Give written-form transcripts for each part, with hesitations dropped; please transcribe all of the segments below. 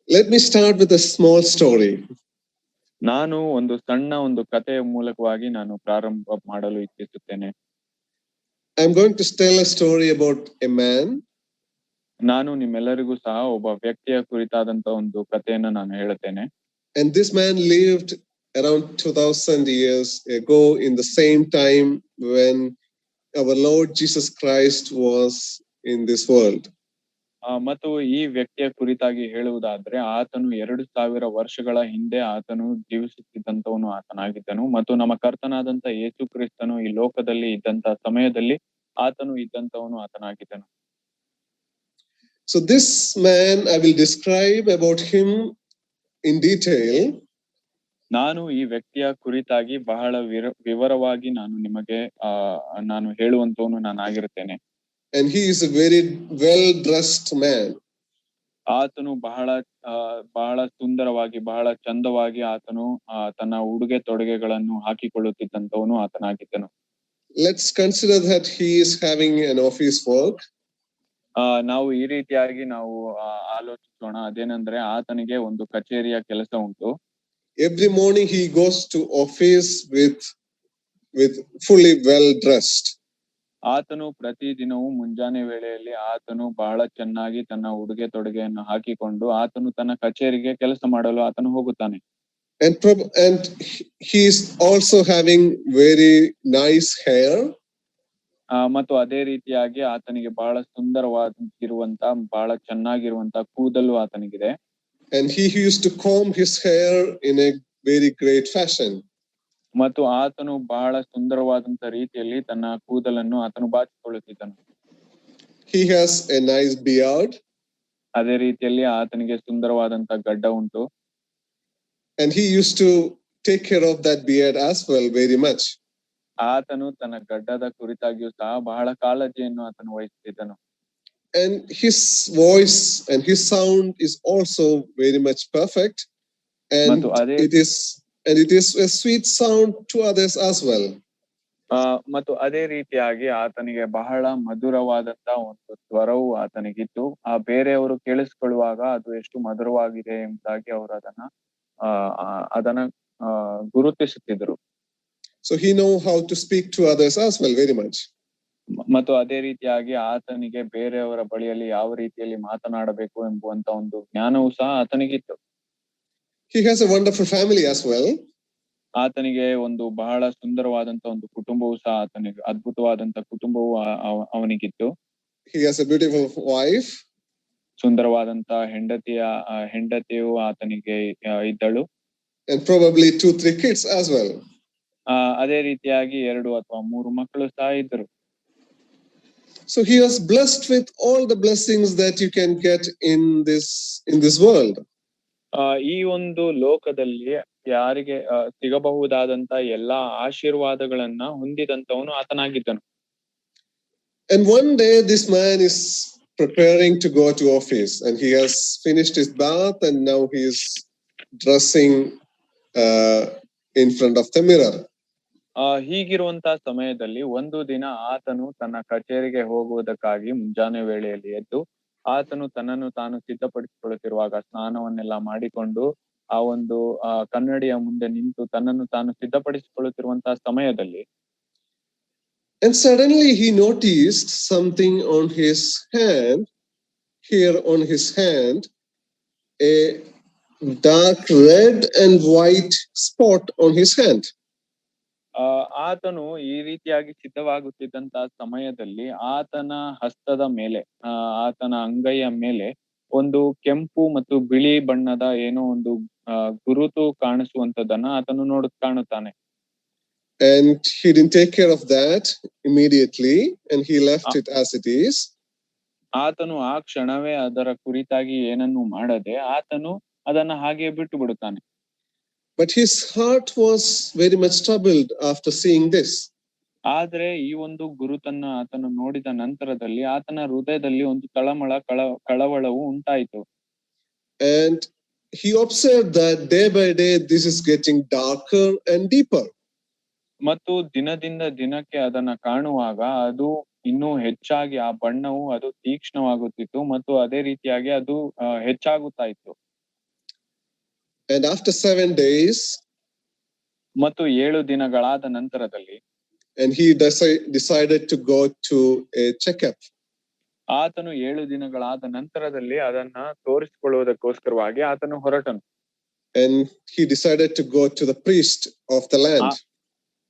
Let me start with a small story. ನಾನು ಒಂದು ಸಣ್ಣ ಒಂದು ಕಥೆಯ ಮೂಲಕವಾಗಿ ನಾನು ಪ್ರಾರಂಭ ಮಾಡಲು ಇಚ್ಛಿಸುತ್ತೇನೆ. I'm going to tell a story about a man. ನಾನು ನಿಮ್ಮೆಲ್ಲರಿಗೂ ಸಹ ಒಬ್ಬ ವ್ಯಕ್ತಿಯ ಕುರಿತಾದಂತ ಒಂದು ಕಥೆಯನ್ನು ನಾನು ಹೇಳುತ್ತೇನೆ. And this man lived around 2000 years ago in the same time when our Lord Jesus Christ was in this world. ಮತ್ತು ಈ ವ್ಯಕ್ತಿಯ ಕುರಿತಾಗಿ ಹೇಳುವುದಾದ್ರೆ ಆತನು 2000 ವರ್ಷಗಳ ಹಿಂದೆ ಆತನು ಜೀವಿಸುತ್ತಿದ್ದಂತವನು ಆತನಾಗಿದ್ದನು ಮತ್ತು ನಮ್ಮ ಕರ್ತನಾದಂತ ಯೇಸು ಕ್ರಿಸ್ತನು ಈ ಲೋಕದಲ್ಲಿ ಇದ್ದಂತ ಸಮಯದಲ್ಲಿ ಆತನು ಇದ್ದಂತವನು ಆತನಾಗಿದ್ದನು. So this man, I will describe about him in detail. ನಾನು ಈ ವ್ಯಕ್ತಿಯ ಕುರಿತಾಗಿ ಬಹಳ ವಿವರವಾಗಿ ನಾನು ನಿಮಗೆ ನಾನು ಹೇಳುವಂತವನು ನಾನಾಗಿರುತ್ತೇನೆ. And he is a very well dressed man. ಆತನು ಬಹಳ ಸುಂದರವಾಗಿ ಬಹಳ ಚಂದವಾಗಿ ಆತನು ತನ್ನ ಉಡುಗೆ ತೊಡುಗೆಗಳನ್ನು ಹಾಕಿಕೊಳ್ಳುತ್ತಿದ್ದಂತವನು ಆತನಾಗಿದ್ದನು. Let's consider that he is having an office work. ನಾವು ಈ ರೀತಿಯಾಗಿ ನಾವು ಆಲೋಚಿಸೋಣ. ಅದೇನೆಂದ್ರೆ ಆತನಿಗೆ ಒಂದು ಕಚೇರಿಯ ಕೆಲಸ ಉಂಟು. Every morning he goes to office with fully well dressed. ಆತನು ಪ್ರತಿದಿನವೂ ಮುಂಜಾನೆ ವೇಳೆಯಲ್ಲಿ ಆತನು ಬಹಳ ಚೆನ್ನಾಗಿ ತನ್ನ ಉಡುಗೆ ತೊಡುಗೆಯನ್ನು ಹಾಕಿಕೊಂಡು ಆತನು ತನ್ನ ಕಚೇರಿಗೆ ಕೆಲಸ ಮಾಡಲು ಆತನು ಹೋಗುತ್ತಾನೆ. And he is also having very nice hair. ಮತ್ತು ಅದೇ ರೀತಿಯಾಗಿ ಆತನಿಗೆ ಬಹಳ ಸುಂದರವಾಗಿರುವಂತ ಬಹಳ ಚೆನ್ನಾಗಿರುವಂತ ಕೂದಲು ಆತನಿಗಿದೆ. And he used to comb his hair in a very great fashion. ಮತ್ತು ಆತನು ಬಹಳ ಸುಂದರವಾದಂತ ರೀತಿಯಲ್ಲಿ ತನ್ನ ಕೂದಲನ್ನು ಆತನು ಬಾಚಿಕೊಳ್ಳುತ್ತಿದ್ದನು. He has a nice beard. ಅದೇ ರೀತಿಯಲ್ಲಿ ಆತನಿಗೆ ಸುಂದರವಾದಂತ ಗಡ್ಡ ಉಂಟು. And he used to take care of that beard as well very much. ಆತನು ತನ್ನ ಗಡ್ಡದ ಕುರಿತಾಗಿಯೂ ಸಹ ಬಹಳ ಕಾಳಜಿಯನ್ನು ಆತನು ವಹಿಸುತ್ತಿದ್ದನು. And his voice and his sound is also very much perfect. And it is a sweet sound to others as well. ಮತ್ತು ಅದೇ ರೀತಿಯಾಗಿ ಆತನಿಗೆ ಬಹಳ ಮಧುರವಾದಂತ ಒಂದು ಸ್ವರವು ಆತನಿಗಿತ್ತು. ಬೇರೆಯವರು ಕೇಳಿಸಿಕೊಳ್ಳುವಾಗ ಅದು ಎಷ್ಟು ಮಧುರವಾಗಿದೆ ಎಂಬುದಾಗಿ ಅವರು ಅದನ್ನ ಗುರುತಿಸುತ್ತಿದ್ದರು. So he know how to speak to others as well very much. ಮತ್ತು ಅದೇ ರೀತಿಯಾಗಿ ಆತನಿಗೆ ಬೇರೆಯವರ ಬಳಿಯಲ್ಲಿ ಯಾವ ರೀತಿಯಲ್ಲಿ ಮಾತನಾಡಬೇಕು ಎಂಬುವಂತ ಒಂದು ಜ್ಞಾನವೂ ಸಹ ಆತನಿಗಿತ್ತು. He has a wonderful family as well. ಆತನಿಗೆ ಒಂದು ಬಹಳ ಸುಂದರವಾದಂತ ಒಂದು ಕುಟುಂಬವೂ ಸಹ ಆತನಿಗೆ ಅದ್ಭುತವಾದಂತ ಕುಟುಂಬವೂ ಅವನಿಗಿತ್ತು. He has a beautiful wife. ಸುಂದರವಾದಂತ ಹೆಂಡತಿಯು ಆತನಿಗೆ ಇದ್ದಳು. And probably 2-3 kids as well. ಅದೇ ರೀತಿಯಾಗಿ 2 ಅಥವಾ 3 ಮಕ್ಕಳು ಸಹ ಇದ್ದರು. So he was blessed with all the blessings that you can get in this world. ಈ ಒಂದು ಲೋಕದಲ್ಲಿ ಯಾರಿಗೆ ಸಿಗಬಹುದಾದಂತ ಎಲ್ಲಾ ಆಶೀರ್ವಾದಗಳನ್ನ ಹೊಂದಿದಂತವನು ಆತನಾಗಿದ್ದನು. And one day this man is preparing to go to office and he has finished his bath and now he is dressing in front of the mirror. ಹೀಗಿರುವಂತ ಸಮಯದಲ್ಲಿ ಒಂದು ದಿನ ಆತನು ತನ್ನ ಕಚೇರಿಗೆ ಹೋಗುವುದಕ್ಕಾಗಿ ಮುಂಜಾನೆ ವೇಳೆಯಲ್ಲಿ ಎದ್ದು ಆತನು ತನ್ನನ್ನು ತಾನು ಸಿದ್ಧಪಡಿಸಿಕೊಳ್ಳುತ್ತಿರುವಾಗ ಸ್ನಾನವನ್ನೆಲ್ಲ ಮಾಡಿಕೊಂಡು ಆ ಒಂದು ಕನ್ನಡಿಯ ಮುಂದೆ ನಿಂತು ತನ್ನನ್ನು ತಾನು ಸಿದ್ಧಪಡಿಸಿಕೊಳ್ಳುತ್ತಿರುವಂತಹ ಸಮಯದಲ್ಲಿ and suddenly he noticed something on his hand. Here on his hand a dark red and white spot on his hand. ಆತನು ಈ ರೀತಿಯಾಗಿ ಸಿದ್ಧವಾಗುತ್ತಿದ್ದಂತಹ ಸಮಯದಲ್ಲಿ ಆತನ ಹಸ್ತದ ಮೇಲೆ ಆತನ ಅಂಗೈಯ ಮೇಲೆ ಒಂದು ಕೆಂಪು ಮತ್ತು ಬಿಳಿ ಬಣ್ಣದ ಏನೋ ಒಂದು ಗುರುತು ಕಾಣಿಸುವಂತದನ್ನ ಆತನು ಕಾಣುತ್ತಾನೆ. And he didn't take care of that immediately and he left it as it is. ಆತನು ಆ ಕ್ಷಣವೇ ಅದರ ಕುರಿತಾಗಿ ಏನನ್ನು ಮಾಡದೆ ಆತನು ಅದನ್ನ ಹಾಗೆ ಬಿಟ್ಟು ಬಿಡುತ್ತಾನೆ. But his heart was very much troubled after seeing this. ಆದ್ರೆ ಈ ಒಂದು ಗುರುತನ್ನ ಆತನು ನೋಡಿದ ನಂತರದಲ್ಲಿ ಆತನ ಹೃದಯದಲ್ಲಿ ಒಂದು ಕಳವಳವು ಉಂಟಾಯಿತು. And he observed that day by day this is getting darker and deeper. ಮತ್ತು ದಿನದಿಂದ ದಿನಕ್ಕೆ ಅದನ್ನ ಕಾಣುವಾಗ ಅದು ಇನ್ನೂ ಹೆಚ್ಚಾಗಿ ಆ ಬಣ್ಣವು ಅದು ತೀಕ್ಷ್ಣವಾಗುತ್ತಿತ್ತು ಮತ್ತು ಅದೇ ರೀತಿಯಾಗಿ ಅದು ಹೆಚ್ಚಾಗುತ್ತಾ ಇತ್ತು. And after 7 days, ಮತ್ತು 7 ದಿನಗಳಾದ ನಂತರದಲ್ಲಿ and he decided to go to a checkup. ಆತನು 7 ದಿನಗಳಾದ ನಂತರದಲ್ಲಿ ಅದನ್ನ ತೋರಿಸಿಕೊಳ್ಳುವುದಕ್ಕೋಸ್ಕರವಾಗಿ ಆತನು ಹೊರಟನು. And he decided to go to the priest of the land.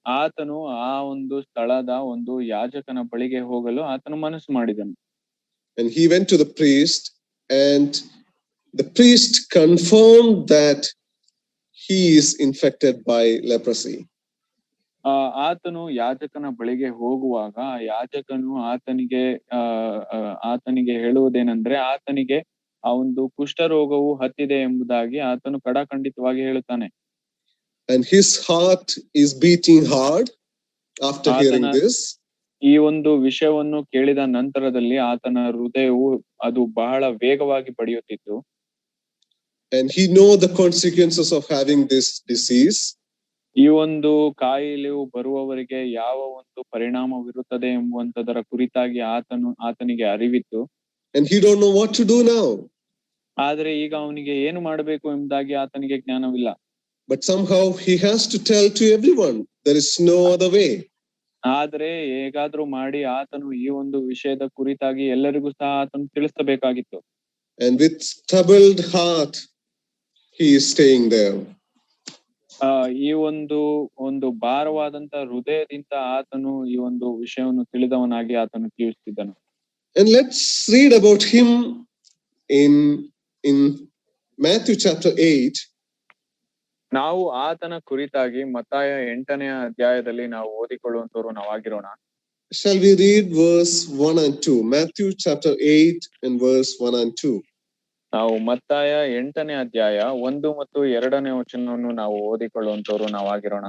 ಆತನು ಆ ಒಂದು ಸ್ಥಳದ ಒಂದು ಯಾಜಕನ ಬಳಿಗೆ ಹೋಗಲು ಆತನು ಮನಸ್ಸು ಮಾಡಿದನು. And he went to the priest, and the priest confirmed that he is infected by leprosy. ಆತನು ಯಾಜಕನ ಬಳಿಗೆ ಹೋಗುವಾಗ ಯಾಜಕನು ಆತನಿಗೆ ಹೇಳುವುದೇನೆಂದ್ರೆ ಆತನಿಗೆ ಆ ಒಂದು ಕುಷ್ಠರೋಗವು ಹತ್ತಿದೆ ಎಂಬುದಾಗಿ ಆತನು ಖಡಾಖಂಡಿತವಾಗಿ ಹೇಳುತ್ತಾನೆ. And his heart is beating hard after hearing this. ಈ ಒಂದು ವಿಷಯವನ್ನು ಕೇಳಿದ ನಂತರದಲ್ಲಿ ಆತನ ಹೃದಯವು ಅದು ಬಹಳ ವೇಗವಾಗಿ ಬಡಿಯುತ್ತಿತ್ತು. And he know the consequences of having this disease. ಈ ಒಂದು ಕಾಯಿಲೆಯು ಬರುವವರಿಗೆ ಯಾವ ಒಂದು ಪರಿಣಾಮವಿರುತ್ತದೆ ಎಂಬುವಂತದರ ಕುರಿತಾಗಿ ಆತನಿಗೆ ಅರಿವಿತ್ತು. And he don't know what to do now. ಆದ್ರೆ ಈಗ ಅವನಿಗೆ ಏನು ಮಾಡಬೇಕು ಎಂಬುದಾಗಿ ಆತನಿಗೆ ಜ್ಞಾನವಿಲ್ಲ. But somehow he has to tell to everyone. There is no other way. ಆದ್ರೆ ಹೇಗಾದ್ರೂ ಮಾಡಿ ಆತನು ಈ ಒಂದು ವಿಷಯದ ಕುರಿತಾಗಿ ಎಲ್ಲರಿಗೂ ಸಹ ಆತನು ತಿಳಿಸಬೇಕಾಗಿತ್ತು. And with troubled heart he is staying there. ಈ ಒಂದು ಭಾರವಾದಂತ ಹೃದಯದಿಂದ ಆತನು ಈ ಒಂದು ವಿಷಯವನ್ನು ತಿಳಿದವನಾಗಿ ಆತನು ಜೀವಿಸುತ್ತಿದ್ದನು. And let's read about him in Matthew chapter 8. ನಾವು ಆತನ ಕುರಿತಾಗಿ ಮತ್ತಾಯ 8ನೇ ಅಧ್ಯಾಯದಲ್ಲಿ ನಾವು ಓದಿಕೊಳ್ಳುವಂತವರು ನಾವಾಗಿರೋಣ. Shall we read verse 1 and 2? Matthew chapter 8 and verse 1 and 2. ನಾವು ಮತ್ತಾಯ 8ನೇ ಅಧ್ಯಾಯ 1 ಮತ್ತು 2ನೇ ವಚನವನ್ನು ನಾವು ಓದಿಕೊಳ್ಳುವಂತವರು ನಾವಾಗಿರೋಣ.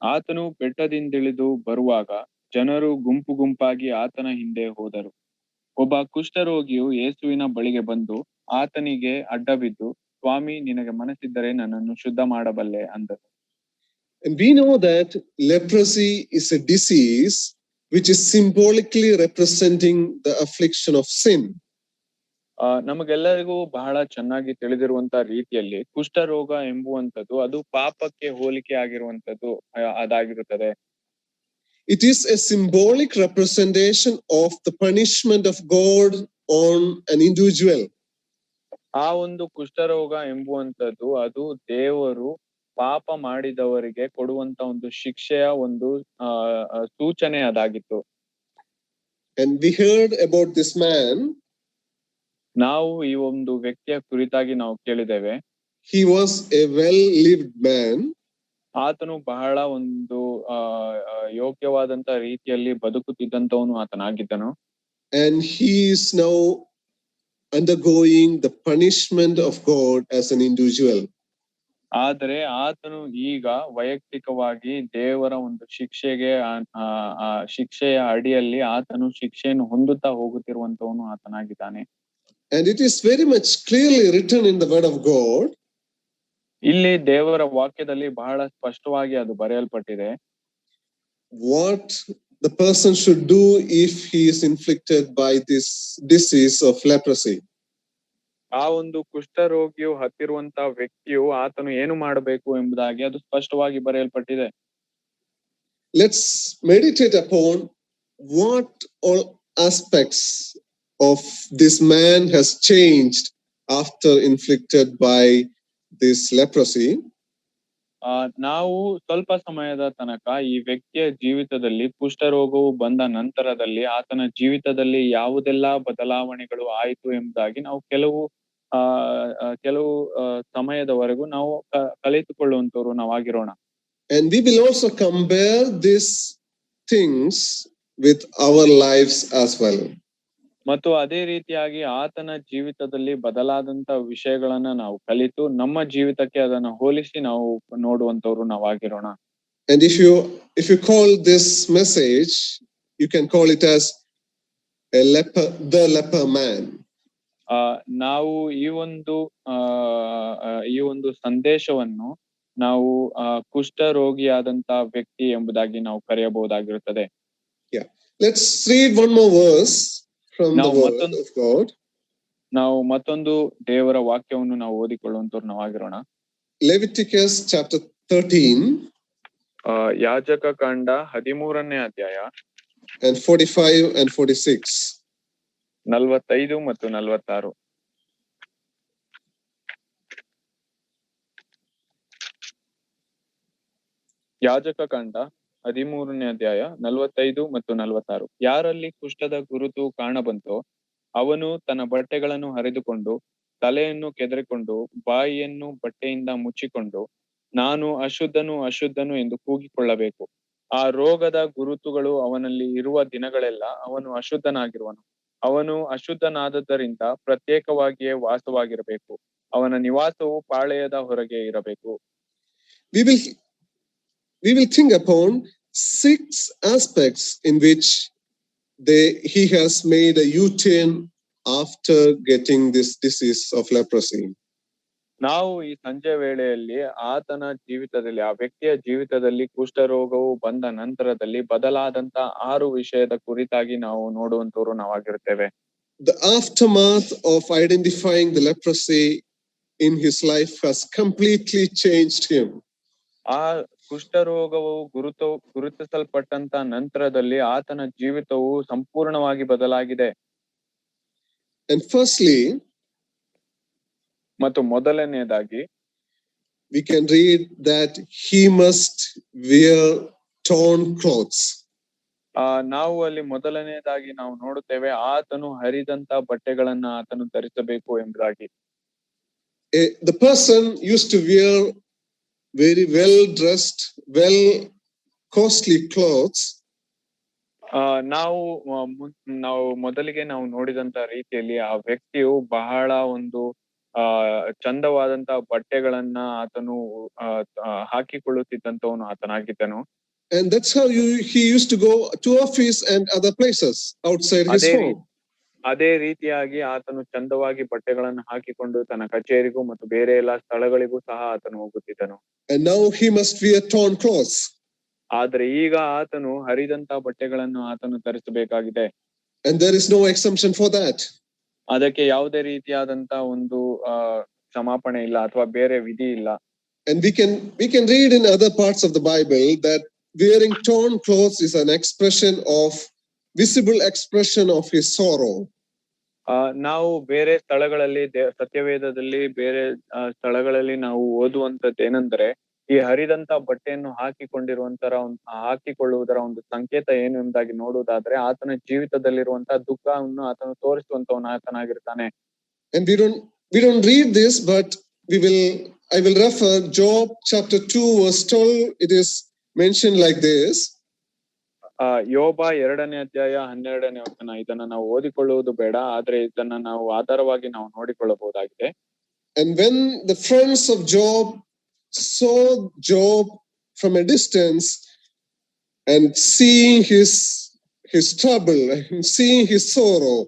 ಆತನು ಬೆಟ್ಟದಿಂದಿಳಿದು ಬರುವಾಗ ಜನರು ಗುಂಪು ಗುಂಪಾಗಿ ಆತನ ಹಿಂದೆ ಹೋದರು. ಒಬ್ಬ ಕುಷ್ಠರೋಗಿಯು ಯೇಸುವಿನ ಬಳಿಗೆ ಬಂದು ಆತನಿಗೆ ಅಡ್ಡಬಿದ್ದು, ಸ್ವಾಮಿ, ನಿನಗೆ ಮನಸ್ಸಿದ್ದರೆ ನನ್ನನ್ನು ಶುದ್ಧ ಮಾಡಬಲ್ಲೆ ಅಂದನು. And we know that leprosy is a disease which is symbolically representing the affliction of sin. ನಮಗೆಲ್ಲರಿಗೂ ಬಹಳ ಚೆನ್ನಾಗಿ ತಿಳಿದಿರುವಂತ ರೀತಿಯಲ್ಲಿ ಕುಷ್ಠರೋಗ ಎಂಬುವಂತದ್ದು ಅದು ಪಾಪಕ್ಕೆ ಹೋಲಿಕೆ ಆಗಿರುವಂತದ್ದು ಅದಾಗಿರುತ್ತದೆ. It is a symbolic representation of the punishment of God on an individual. ಆ ಒಂದು ಕುಷ್ಠರೋಗ ಎಂಬುವಂತದ್ದು ಅದು ದೇವರು ಪಾಪ ಮಾಡಿದವರಿಗೆ ಕೊಡುವಂತ ಒಂದು ಶಿಕ್ಷೆಯ ಒಂದು ಸೂಚನೆ ಅದಾಗಿತ್ತು. And we heard about this man. ನಾವು ಈ ಒಂದು ವ್ಯಕ್ತಿಯ ಕುರಿತಾಗಿ ನಾವು ಕೇಳಿದ್ದೇವೆ. He was a well-lived man. ಆತನು ಬಹಳ ಒಂದು ಯೋಗ್ಯವಾದಂತ ರೀತಿಯಲ್ಲಿ ಬದುಕುತ್ತಿದ್ದಂತವನು ಆತನಾಗಿದ್ದನು. And he is now undergoing the punishment of God as an individual. ಆದರೆ ಆತನು ಈಗ ವೈಯಕ್ತಿಕವಾಗಿ ದೇವರ ಒಂದು ಶಿಕ್ಷೆಯ ಅಡಿಯಲ್ಲಿ ಆತನು ಶಿಕ್ಷೆಯನ್ನು ಹೊಂದುತ್ತಾ ಹೋಗುತ್ತಿರುವಂತವನು ಆತನಾಗಿದ್ದಾನೆ. And it is very much clearly written in the word of God. ಇಲ್ಲಿ ದೇವರ ವಾಕ್ಯದಲ್ಲಿ ಬಹಳ ಸ್ಪಷ್ಟವಾಗಿ ಅದು ಬರೆಯಲ್ಪಟ್ಟಿದೆ. What the person should do if he is inflicted by this disease of leprosy. ಆ ಒಂದು ಕುಷ್ಠರೋಗಿಯು ಹತ್ತಿರುವಂತ ವ್ಯಕ್ತಿಯು ಆತನು ಏನು ಮಾಡಬೇಕು ಎಂಬುದಾಗಿ ಅದು ಸ್ಪಷ್ಟವಾಗಿ ಬರೆಯಲ್ಪಟ್ಟಿದೆ. Let's meditate upon what all aspects of this man has changed after inflicted by this leprosy. ನಾವು ಸ್ವಲ್ಪ ಸಮಯದ ತನಕ ಈ ವ್ಯಕ್ತಿಯ ಜೀವಿತದಲ್ಲಿ ಕುಷ್ಠರೋಗವು ಬಂದ ನಂತರದಲ್ಲಿ ಆತನ ಜೀವಿತದಲ್ಲಿ ಯಾವುದೆಲ್ಲ ಬದಲಾವಣೆಗಳು ಆಯಿತು ಎಂಬುದಾಗಿ ನಾವು ಕೆಲವು ಸಮಯದವರೆಗೂ ನಾವು ಕಲಿತುಕೊಳ್ಳುವಂತವರು ನಾವಾಗಿರೋಣ. And we will also compare these things with our lives as well. ಮತ್ತು ಅದೇ ರೀತಿಯಾಗಿ ಆತನ ಜೀವಿತದಲ್ಲಿ ಬದಲಾದಂತ ವಿಷಯಗಳನ್ನ ನಾವು ಕಲಿತು ನಮ್ಮ ಜೀವಿತಕ್ಕೆ ಅದನ್ನ ಹೋಲಿಸಿ ನಾವು ನೋಡುವಂತವ್ರು ನಾವಾಗಿರೋಣ. And if you call this message, you can call it as the leper man. ನಾವು ಈ ಒಂದು ಸಂದೇಶವನ್ನು ನಾವು ಕುಷ್ಠರೋಗಿಯಾದಂತ ವ್ಯಕ್ತಿ ಎಂಬುದಾಗಿ ನಾವು ಕರೆಯಬಹುದಾಗಿರುತ್ತದೆ. Yeah, let's read one more verse from the word of God. ನಾವು ಮತ್ತೊಂದು ದೇವರ ವಾಕ್ಯವನ್ನು ನಾವು ಓದಿಕೊಳ್ಳುವಂತವ್ರು ನಾವಾಗಿರೋಣ. Leviticus chapter 13 ಯಾಜಕ ಕಾಂಡ 13ನೇ ಅಧ್ಯಾಯ and 45 and 46. 45 ಮತ್ತು 46. ಯಾಜಕ ಕಾಂಡ 13ನೇ ಅಧ್ಯಾಯ 45 ಮತ್ತು 46. ಯಾರಲ್ಲಿ ಕುಷ್ಠದ ಗುರುತು ಕಾಣಬಂತೋ ಅವನು ತನ್ನ ಬಟ್ಟೆಗಳನ್ನು ಹರಿದುಕೊಂಡು ತಲೆಯನ್ನು ಕೆದರಿಕೊಂಡು ಬಾಯಿಯನ್ನು ಬಟ್ಟೆಯಿಂದ ಮುಚ್ಚಿಕೊಂಡು ನಾನು ಅಶುದ್ಧನು ಅಶುದ್ಧನು ಎಂದು ಕೂಗಿಕೊಳ್ಳಬೇಕು. ಆ ರೋಗದ ಗುರುತುಗಳು ಅವನಲ್ಲಿ ಇರುವ ದಿನಗಳೆಲ್ಲ ಅವನು ಅಶುದ್ಧನಾಗಿರುವನು. ಅವನು ಅಶುದ್ಧನಾದದ್ದರಿಂದ ಪ್ರತ್ಯೇಕವಾಗಿಯೇ ವಾಸವಾಗಿರಬೇಕು. ಅವನ ನಿವಾಸವು ಪಾಳೆಯದ ಹೊರಗೆ ಇರಬೇಕು. We will think upon 6 aspects in which he has made a U-turn after getting this disease of leprosy. ನಾವು ಈ ಸಂಜೆ ವೇಳೆಯಲ್ಲಿ ಆತನ ಜೀವಿತದಲ್ಲಿ, ಆ ವ್ಯಕ್ತಿಯ ಜೀವಿತದಲ್ಲಿ ಕುಷ್ಠರೋಗವು ಬಂದ ನಂತರದಲ್ಲಿ ಬದಲಾದಂತ 6 ವಿಷಯದ ಕುರಿತಾಗಿ ನಾವು ನೋಡುವಂತವರು ನಾವಾಗಿರುತ್ತೇವೆ. The aftermath of identifying the leprosy in his life has completely changed him. ಆ ಕುಷ್ಠರೋಗವು ಗುರುತಿಸಲ್ಪಟ್ಟಂತ ನಂತರದಲ್ಲಿ ಆತನ ಜೀವಿತವು ಸಂಪೂರ್ಣವಾಗಿ ಬದಲಾಗಿದೆ. And firstly, ಮತ್ತು ಮೊದಲನೆಯದಾಗಿ we can read that he must wear torn clothes. ನಾವು ಅಲ್ಲಿ ಮೊದಲನೆಯದಾಗಿ ನಾವು ನೋಡುತ್ತೇವೆ ಆತನು ಹರಿದಂತ ಬಟ್ಟೆಗಳನ್ನ ಆತನು ಧರಿಸಬೇಕು ಎಂಬುದಾಗಿ. The person used to wear very well dressed, well costly clothes. ನಾವು ಮೊದಲಿಗೆ ನಾವು ನೋಡಿದಂತ ರೀತಿಯಲ್ಲಿ ಆ ವ್ಯಕ್ತಿಯು ಬಹಳ ಒಂದು ಚಂದವಾದಂತ ಬಟ್ಟೆಗಳನ್ನ ಆತನು ಹಾಕಿಕೊಳ್ಳುತ್ತಿದ್ದಂತವನು ಆತನಾಗಿದ್ದನು. And that's how he used to go to office and other places outside his home. ಅದೇ ರೀತಿಯಾಗಿ ಆತನು ಚಂದವಾಗಿ ಬಟ್ಟೆಗಳನ್ನು ಹಾಕಿಕೊಂಡು ತನ್ನ ಕಚೇರಿಗೂ ಮತ್ತು ಬೇರೆ ಎಲ್ಲಾ ಸ್ಥಳಗಳಿಗೂ ಸಹ ಆತನು ಹೋಗುತ್ತಿದ್ದನು. And now he must wear torn clothes. ಆದ್ರೆ ಈಗ ಆತನು ಹರಿದಂತ ಬಟ್ಟೆಗಳನ್ನು ಆತನು ಧರಿಸಬೇಕಾಗಿದೆ. And there is no exemption for that. ಅದಕ್ಕೆ ಯಾವುದೇ ರೀತಿಯಾದಂತ ಒಂದು ಕ್ಷಮಾಪಣೆ ಇಲ್ಲ ಅಥವಾ ಬೇರೆ ವಿಧಿ ಇಲ್ಲ. And we can read in other parts of the Bible that wearing torn clothes is an expression of visible expression of his sorrow. ನಾವು ಬೇರೆ ಸ್ಥಳಗಳಲ್ಲಿ ಸತ್ಯವೇದದಲ್ಲಿ ಬೇರೆ ಸ್ಥಳಗಳಲ್ಲಿ ನಾವು ಓದುವಂತದ್ದು ಏನಂದ್ರೆ ಈ ಹರಿದಂತ ಬಟ್ಟೆಯನ್ನು ಹಾಕಿಕೊಳ್ಳುವುದರ ಒಂದು ಸಂಕೇತ ಏನು ಎಂಬುದಾಗಿ ನೋಡುವುದಾದ್ರೆ ಆತನ ಜೀವಿತದಲ್ಲಿರುವಂತಹ ದುಃಖವನ್ನು ಆತನು ತೋರಿಸುವಂತವನು ಆತನಾಗಿರ್ತಾನೆ. And we don't read this, but I will refer Job chapter 2 verse 12. It is mentioned like this. ಯೋಬ 2ನೇ ಅಧ್ಯಾಯ 12ನೇ ವಚನ. ಇದನ್ನ ನಾವು ಓದಿಕೊಳ್ಳುವುದು ಬೇಡ, ಆದ್ರೆ ಇದನ್ನ ನಾವು ಆಧಾರವಾಗಿ ನಾವು ನೋಡಿಕೊಳ್ಳಬಹುದಾಗಿದೆ. And when the friends of Job saw Job from a distance and seeing his trouble and seeing his sorrow,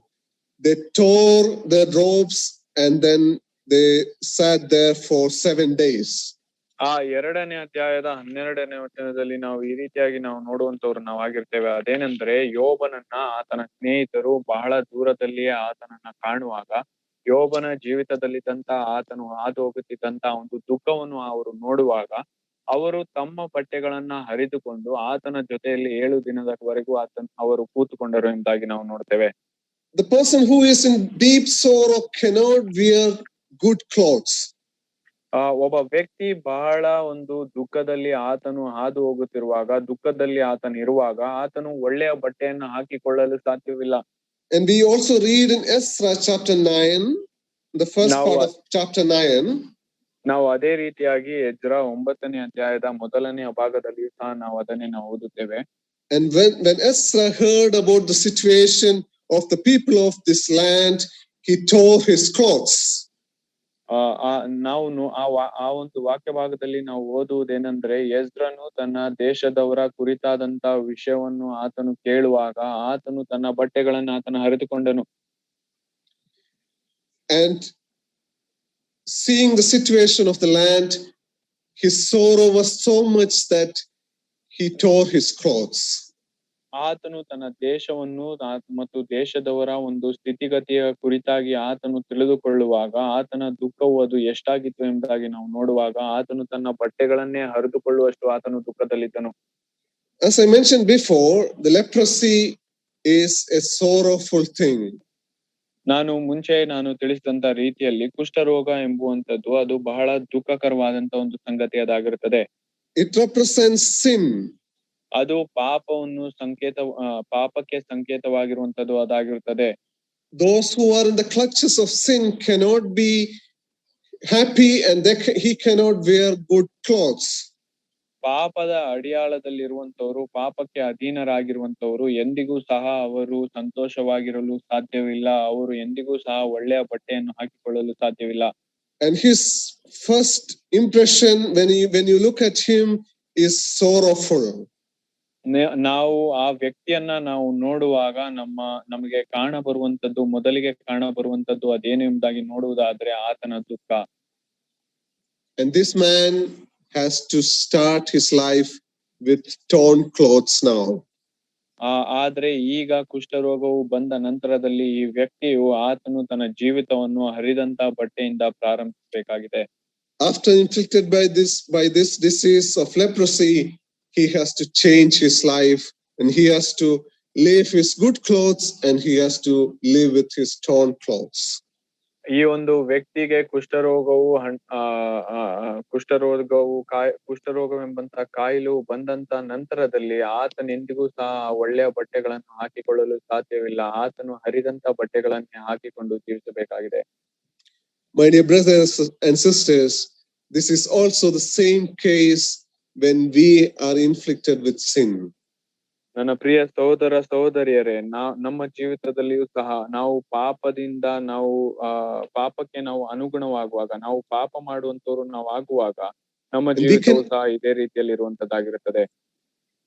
they tore their robes and then they sat there for 7 days. ಆ 2ನೇ ಅಧ್ಯಾಯದ 12ನೇ ವಚನದಲ್ಲಿ ನಾವು ಈ ರೀತಿಯಾಗಿ ನಾವು ನೋಡುವಂತವ್ರು ನಾವಾಗಿರ್ತೇವೆ. ಅದೇನೆಂದ್ರೆ ಯೋಬನನ್ನ ಆತನ ಸ್ನೇಹಿತರು ಬಹಳ ದೂರದಲ್ಲಿಯೇ ಆತನನ್ನ ಕಾಣುವಾಗ ಯೋಬನ ಜೀವಿತದಲ್ಲಿದ್ದಂತ ಆತನು ಹಾದು ಹೋಗುತ್ತಿದ್ದಂತ ಒಂದು ದುಃಖವನ್ನು ಅವರು ನೋಡುವಾಗ ಅವರು ತಮ್ಮ ಬಟ್ಟೆಗಳನ್ನ ಹರಿದುಕೊಂಡು ಆತನ ಜೊತೆಯಲ್ಲಿ 7 ದಿನದವರೆಗೂ ಅವರು ಕೂತುಕೊಂಡರು ಎಂಬುದಾಗಿ ನಾವು ನೋಡ್ತೇವೆ. The person who is in deep sorrow cannot wear good clothes. ಒಬ್ಬ ವ್ಯಕ್ತಿ ಬಹಳ ಒಂದು ದುಃಖದಲ್ಲಿ ಆತನು ಹಾದು ಹೋಗುತ್ತಿರುವಾಗ, ದುಃಖದಲ್ಲಿ ಆತನು ಇರುವಾಗ ಆತನು ಒಳ್ಳೆಯ ಬಟ್ಟೆಯನ್ನು ಹಾಕಿಕೊಳ್ಳಲು ಸಾಧ್ಯವಿಲ್ಲ. And we also read in Ezra chapter 9, the first part of chapter 9. ನಾವು ಅದೇ ರೀತಿಯಾಗಿ ಎಜ್ರ 9ನೇ ಅಧ್ಯಾಯದ ಮೊದಲನೆಯ ಭಾಗದಲ್ಲಿ ಸಹ ನಾವು ಅದನ್ನೇ ನಾವು ಓದುತ್ತೇವೆ. And when Ezra heard about the situation of the people of this land, he tore his clothes. ನಾವು ಆ ಒಂದು ವಾಕ್ಯ ಭಾಗದಲ್ಲಿ ನಾವು ಓದುವುದೇನೆಂದ್ರೆ ಎಜ್ರನು ತನ್ನ ದೇಶದವರ ಕುರಿತಾದಂತ ವಿಷಯವನ್ನು ಆತನು ಕೇಳುವಾಗ ಆತನು ತನ್ನ ಬಟ್ಟೆಗಳನ್ನು ಆತನು ಹರಿದುಕೊಂಡನು. And seeing the situation of the land, his sorrow was so much that he tore his clothes. ಆತನು ತನ್ನ ದೇಶವನ್ನು ಮತ್ತು ದೇಶದವರ ಒಂದು ಸ್ಥಿತಿಗತಿಯ ಕುರಿತಾಗಿ ಆತನು ತಿಳಿದುಕೊಳ್ಳುವಾಗ ಆತನ ದುಃಖವು ಅದು ಎಷ್ಟಾಗಿತ್ತು ಎಂಬುದಾಗಿ ನಾವು ನೋಡುವಾಗ ಆತನು ತನ್ನ ಬಟ್ಟೆಗಳನ್ನೇ ಹರಿದುಕೊಳ್ಳುವಷ್ಟು ಆತನು ದುಃಖದಲ್ಲಿದ್ದನು. As I mentioned before, the leprosy is a sorrowful thing. ನಾನು ತಿಳಿಸಿದಂತ ರೀತಿಯಲ್ಲಿ ಕುಷ್ಠರೋಗ ಎಂಬುವಂತದ್ದು ಅದು ಬಹಳ ದುಃಖಕರವಾದಂತ ಒಂದು ಸಂಗತಿ ಅದಾಗಿರುತ್ತದೆ. It represents sin. ಅದು ಪಾಪಕ್ಕೆ ಸಂಕೇತವಾಗಿರುವಂತದ್ದು ಅದಾಗಿರುತ್ತದೆ. Those who are in the clutches of sin cannot be happy and he cannot wear good clothes. ಪಾಪದ ಅಡಿಯಾಳದಲ್ಲಿರುವಂತವರು, ಪಾಪಕ್ಕೆ ಅಧೀನರಾಗಿರುವಂತವರು ಎಂದಿಗೂ ಸಹ ಅವರು ಸಂತೋಷವಾಗಿರಲು ಸಾಧ್ಯವಿಲ್ಲ. ಅವರು ಎಂದಿಗೂ ಸಹ ಒಳ್ಳೆಯ ಬಟ್ಟೆಯನ್ನು ಹಾಕಿಕೊಳ್ಳಲು ಸಾಧ್ಯವಿಲ್ಲ. And his first impression when you look at him is sorrowful. ನಾವು ಆ ವ್ಯಕ್ತಿಯನ್ನ ನಾವು ನೋಡುವಾಗ ನಮಗೆ ಮೊದಲಿಗೆ ಕಾಣಬರುವಂತದ್ದು ಅದೇನು ಎಂಬುದಾಗಿ ನೋಡುವುದಾದ್ರೆ ಆತನ ದುಃಖ. And this man has to start his life with torn clothes now. ಆದ್ರೆ ಈಗ ಕುಷ್ಠರೋಗವು ಬಂದ ನಂತರದಲ್ಲಿ ಈ ವ್ಯಕ್ತಿಯು ಆತನು ತನ್ನ ಜೀವಿತವನ್ನು ಹರಿದಂತ ಬಟ್ಟೆಯಿಂದ ಪ್ರಾರಂಭಿಸಬೇಕಾಗಿದೆ. After inflicted by this disease of leprosy, he has to change his life and he has to leave his good clothes and he has to live with his torn clothes. ಈ ಒಂದು ವ್ಯಕ್ತಿಗೆ ಕುಷ್ಠರೋಗವೆಂಬಂತ ಕಾಯಿಲೆ ಬಂದಂತ ನಂತರದಲ್ಲಿ ಆತನೆಂದಿಗೂ ಸಹ ಒಳ್ಳೆಯ ಬಟ್ಟೆಗಳನ್ನು ಹಾಕಿಕೊಳ್ಳಲು ಸಾಧ್ಯವಿಲ್ಲ. ಆತನು ಹರಿದಂತ ಬಟ್ಟೆಗಳನ್ನೇ ಹಾಕಿಕೊಂಡು ಜೀವಿಸಬೇಕಾಗಿದೆ. My dear brothers and sisters, this is also the same case when we are inflicted with sin. ನನ್ನ ಪ್ರಿಯ ಸಹೋದರ ಸಹೋದರಿಯರೇ, ನಮ್ಮ ಜೀವಿತದಲ್ಲಿಯೂ ಸಹ ನಾವು ಪಾಪಕ್ಕೆ ನಾವು ಅನುಗುಣವಾಗುವಾಗ, ನಾವು ಪಾಪ ಮಾಡುವಂತವ್ರು ನಾವು ಆಗುವಾಗ ನಮ್ಮ ಜೀವಿತವು ಸಹ ಇದೇ ರೀತಿಯಲ್ಲಿ ಇರುವಂತದ್ದಾಗಿರುತ್ತದೆ.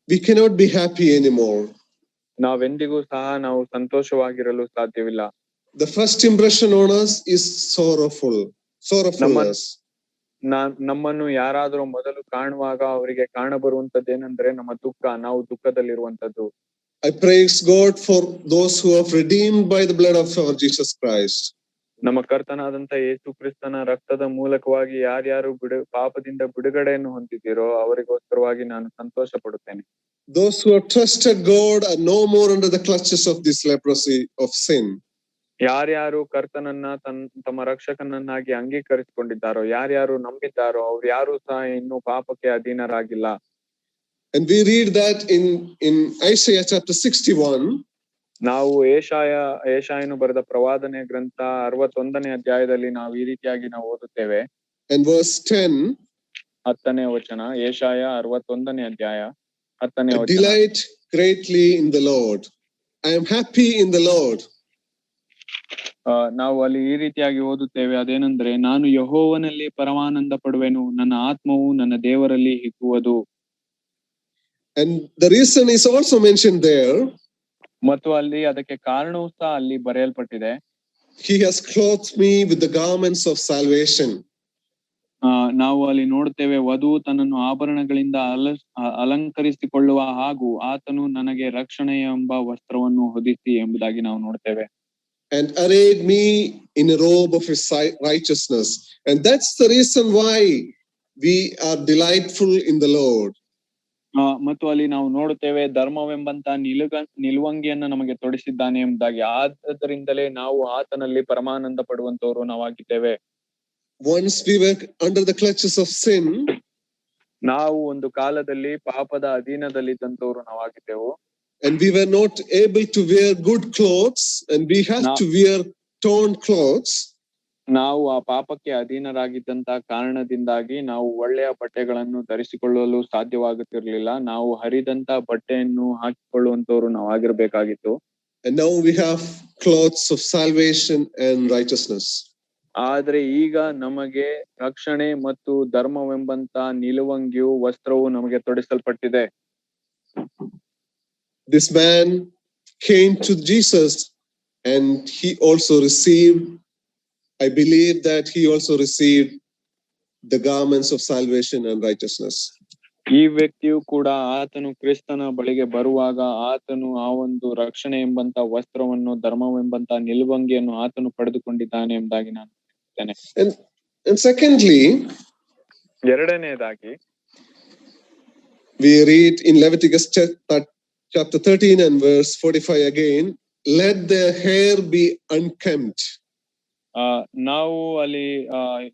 We cannot be happy anymore. ನಾವೆಂದಿಗೂ ಸಹ ನಾವು ಸಂತೋಷವಾಗಿರಲು ಸಾಧ್ಯವಿಲ್ಲ. The first impression on us is sorrowfulness. ನಮ್ಮನ್ನು ಯಾರಾದರೂ ಮೊದಲು ಕಾಣುವಾಗ ಅವರಿಗೆ ಕಾಣಬರುವಂತದ್ದೇನೆಂದ್ರೆ ನಮ್ಮ ದುಃಖ, ನಾವು ದುಃಖದಲ್ಲಿರುವಂತದ್ದು. I praise God for those who are redeemed by the blood of our Jesus Christ. ನಮ್ಮ ಕರ್ತನಾದಂತ ಯೇಸು ಕ್ರಿಸ್ತನ ರಕ್ತದ ಮೂಲಕವಾಗಿ ಯಾರ್ಯಾರು ಪಾಪದಿಂದ ಬಿಡುಗಡೆಯನ್ನು ಹೊಂದಿದ್ದೀರೋ ಅವರಿಗೋಸ್ಕರವಾಗಿ ನಾನು ಸಂತೋಷ ಪಡುತ್ತೇನೆ. Those who have trusted God are no more under the clutches of this leprosy of sin. ಯಾರ್ಯಾರು ಕರ್ತನನ್ನ ತಮ್ಮ ರಕ್ಷಕನನ್ನಾಗಿ ಅಂಗೀಕರಿಸಿಕೊಂಡಿದ್ದಾರೋ, ಯಾರ್ಯಾರು ನಂಬಿದ್ದಾರೋ ಅವ್ರು ಯಾರು ಸಹ ಇನ್ನು ಪಾಪಕ್ಕೆ ಅಧೀನರಾಗಿಲ್ಲ. And we read that in Isaiah chapter 61. ನಾವು ಏಷಾಯನು ಬರೆದ ಪ್ರವಾದನೆ ಗ್ರಂಥ 61ನೇ ಅಧ್ಯಾಯದಲ್ಲಿ ನಾವು ಈ ರೀತಿಯಾಗಿ ನಾವು ಓದುತ್ತೇವೆ. And verse 10. 10ನೇ ವಚನ, ಏಷಾಯ 61ನೇ ಅಧ್ಯಾಯ 10ನೇ ವಚನ. Delight greatly in the Lord. I am happy in the Lord. ನಾವು ಅಲ್ಲಿ ಈ ರೀತಿಯಾಗಿ ಓದುತ್ತೇವೆ, ಅದೇನೆಂದ್ರೆ, ನಾನು ಯೆಹೋವನಲ್ಲಿ ಪರಮಾನಂದ ಪಡುವೆನು, ನನ್ನ ಆತ್ಮವು ನನ್ನ ದೇವರಲ್ಲಿ ಹಿಗ್ಗುವುದು. And the reason is also mentioned there. ಮತ್ತು ಅಲ್ಲಿ ಅದಕ್ಕೆ ಕಾರಣವೂ ಸಹ ಅಲ್ಲಿ ಬರೆಯಲ್ಪಟ್ಟಿದೆ. He has clothed me with the garments of salvation. ನಾವು ಅಲ್ಲಿ ನೋಡುತ್ತೇವೆ, ವಧು ತನ್ನನ್ನು ಆಭರಣಗಳಿಂದ ಅಲಂಕರಿಸಿಕೊಳ್ಳುವ ಹಾಗೂ ಆತನು ನನಗೆ ರಕ್ಷಣೆ ಎಂಬ ವಸ್ತ್ರವನ್ನು ಹೊದಿಸಿ ಎಂಬುದಾಗಿ ನಾವು ನೋಡ್ತೇವೆ. And arrayed me in a robe of his righteousness. And that's the reason why we are delightful in the Lord. ಮತ್ತು ಅಲ್ಲಿ ನಾವು ನೋಡುತ್ತೇವೆ, ಧರ್ಮವೆಂಬಂತ ನಿಲುವಂಗಿಯನ್ನು ನಮಗೆ ತೊಡಿಸಿದ್ದಾನೆ ಎಂಬುದಾಗಿ. ಆದ್ದರಿಂದಲೇ ನಾವು ಆತನಲ್ಲಿ ಪರಮಾನಂದ ಪಡುವಂತವರು ನಾವಾಗಿದ್ದೇವೆ. Once we were under the clutches of sin. ನಾವು ಒಂದು ಕಾಲದಲ್ಲಿ ಪಾಪದ ಅಧೀನದಲ್ಲಿದ್ದಂತವರು ನಾವಾಗಿದ್ದೆವು. And we were not able to wear good clothes and we had to wear torn clothes. ನಾವು ಆ ಪಾಪಕ್ಕೆ ಅಧೀನರಾಗಿದ್ದಂತ ಕಾರಣದಿಂದಾಗಿ ನಾವು ಒಳ್ಳೆಯ ಬಟ್ಟೆಗಳನ್ನು ಧರಿಸಿಕೊಳ್ಳಲು ಸಾಧ್ಯವಾಗುತ್ತಿರಲಿಲ್ಲ. ನಾವು ಹರಿದಂತ ಬಟ್ಟೆಯನ್ನು ಹಾಕಿಕೊಳ್ಳುವಂತವರು ನಾವಾಗಿರ್ಬೇಕಾಗಿತ್ತು. And now we have clothes of salvation and righteousness. ಆದ್ರೆ ಈಗ ನಮಗೆ ರಕ್ಷಣೆ ಮತ್ತು ಧರ್ಮವೆಂಬಂತ ನಿಲುವಂಗಿಯು ವಸ್ತ್ರವು ನಮಗೆ ತೊಡಿಸಲ್ಪಟ್ಟಿದೆ. This man came to Jesus and he also received, I believe that he also received the garments of salvation and righteousness. ಈ ವ್ಯಕ್ತಿಯು ಕೂಡ ಆತನು ಕ್ರಿಸ್ತನ ಬಳಿಗೆ ಬರುವಾಗ ಆತನು ಆ ಒಂದು ರಕ್ಷಣೆ ಎಂಬಂತ ವಸ್ತ್ರವನ್ನು, ಧರ್ಮವೆಂಬಂತ ನಿಲುವಂಗಿಯನ್ನು ಆತನು ಪಡೆದುಕೊಂಡಿದ್ದಾನೆ ಎಂಬುದಾಗಿ ನಾನು ಹೇಳ್ತೇನೆ. And secondly, ಎರಡನೇದಾಗಿ we read in Leviticus chapter 13 and verse 45 again, let their hair be unkempt. ನಾವು ಅಲ್ಲಿ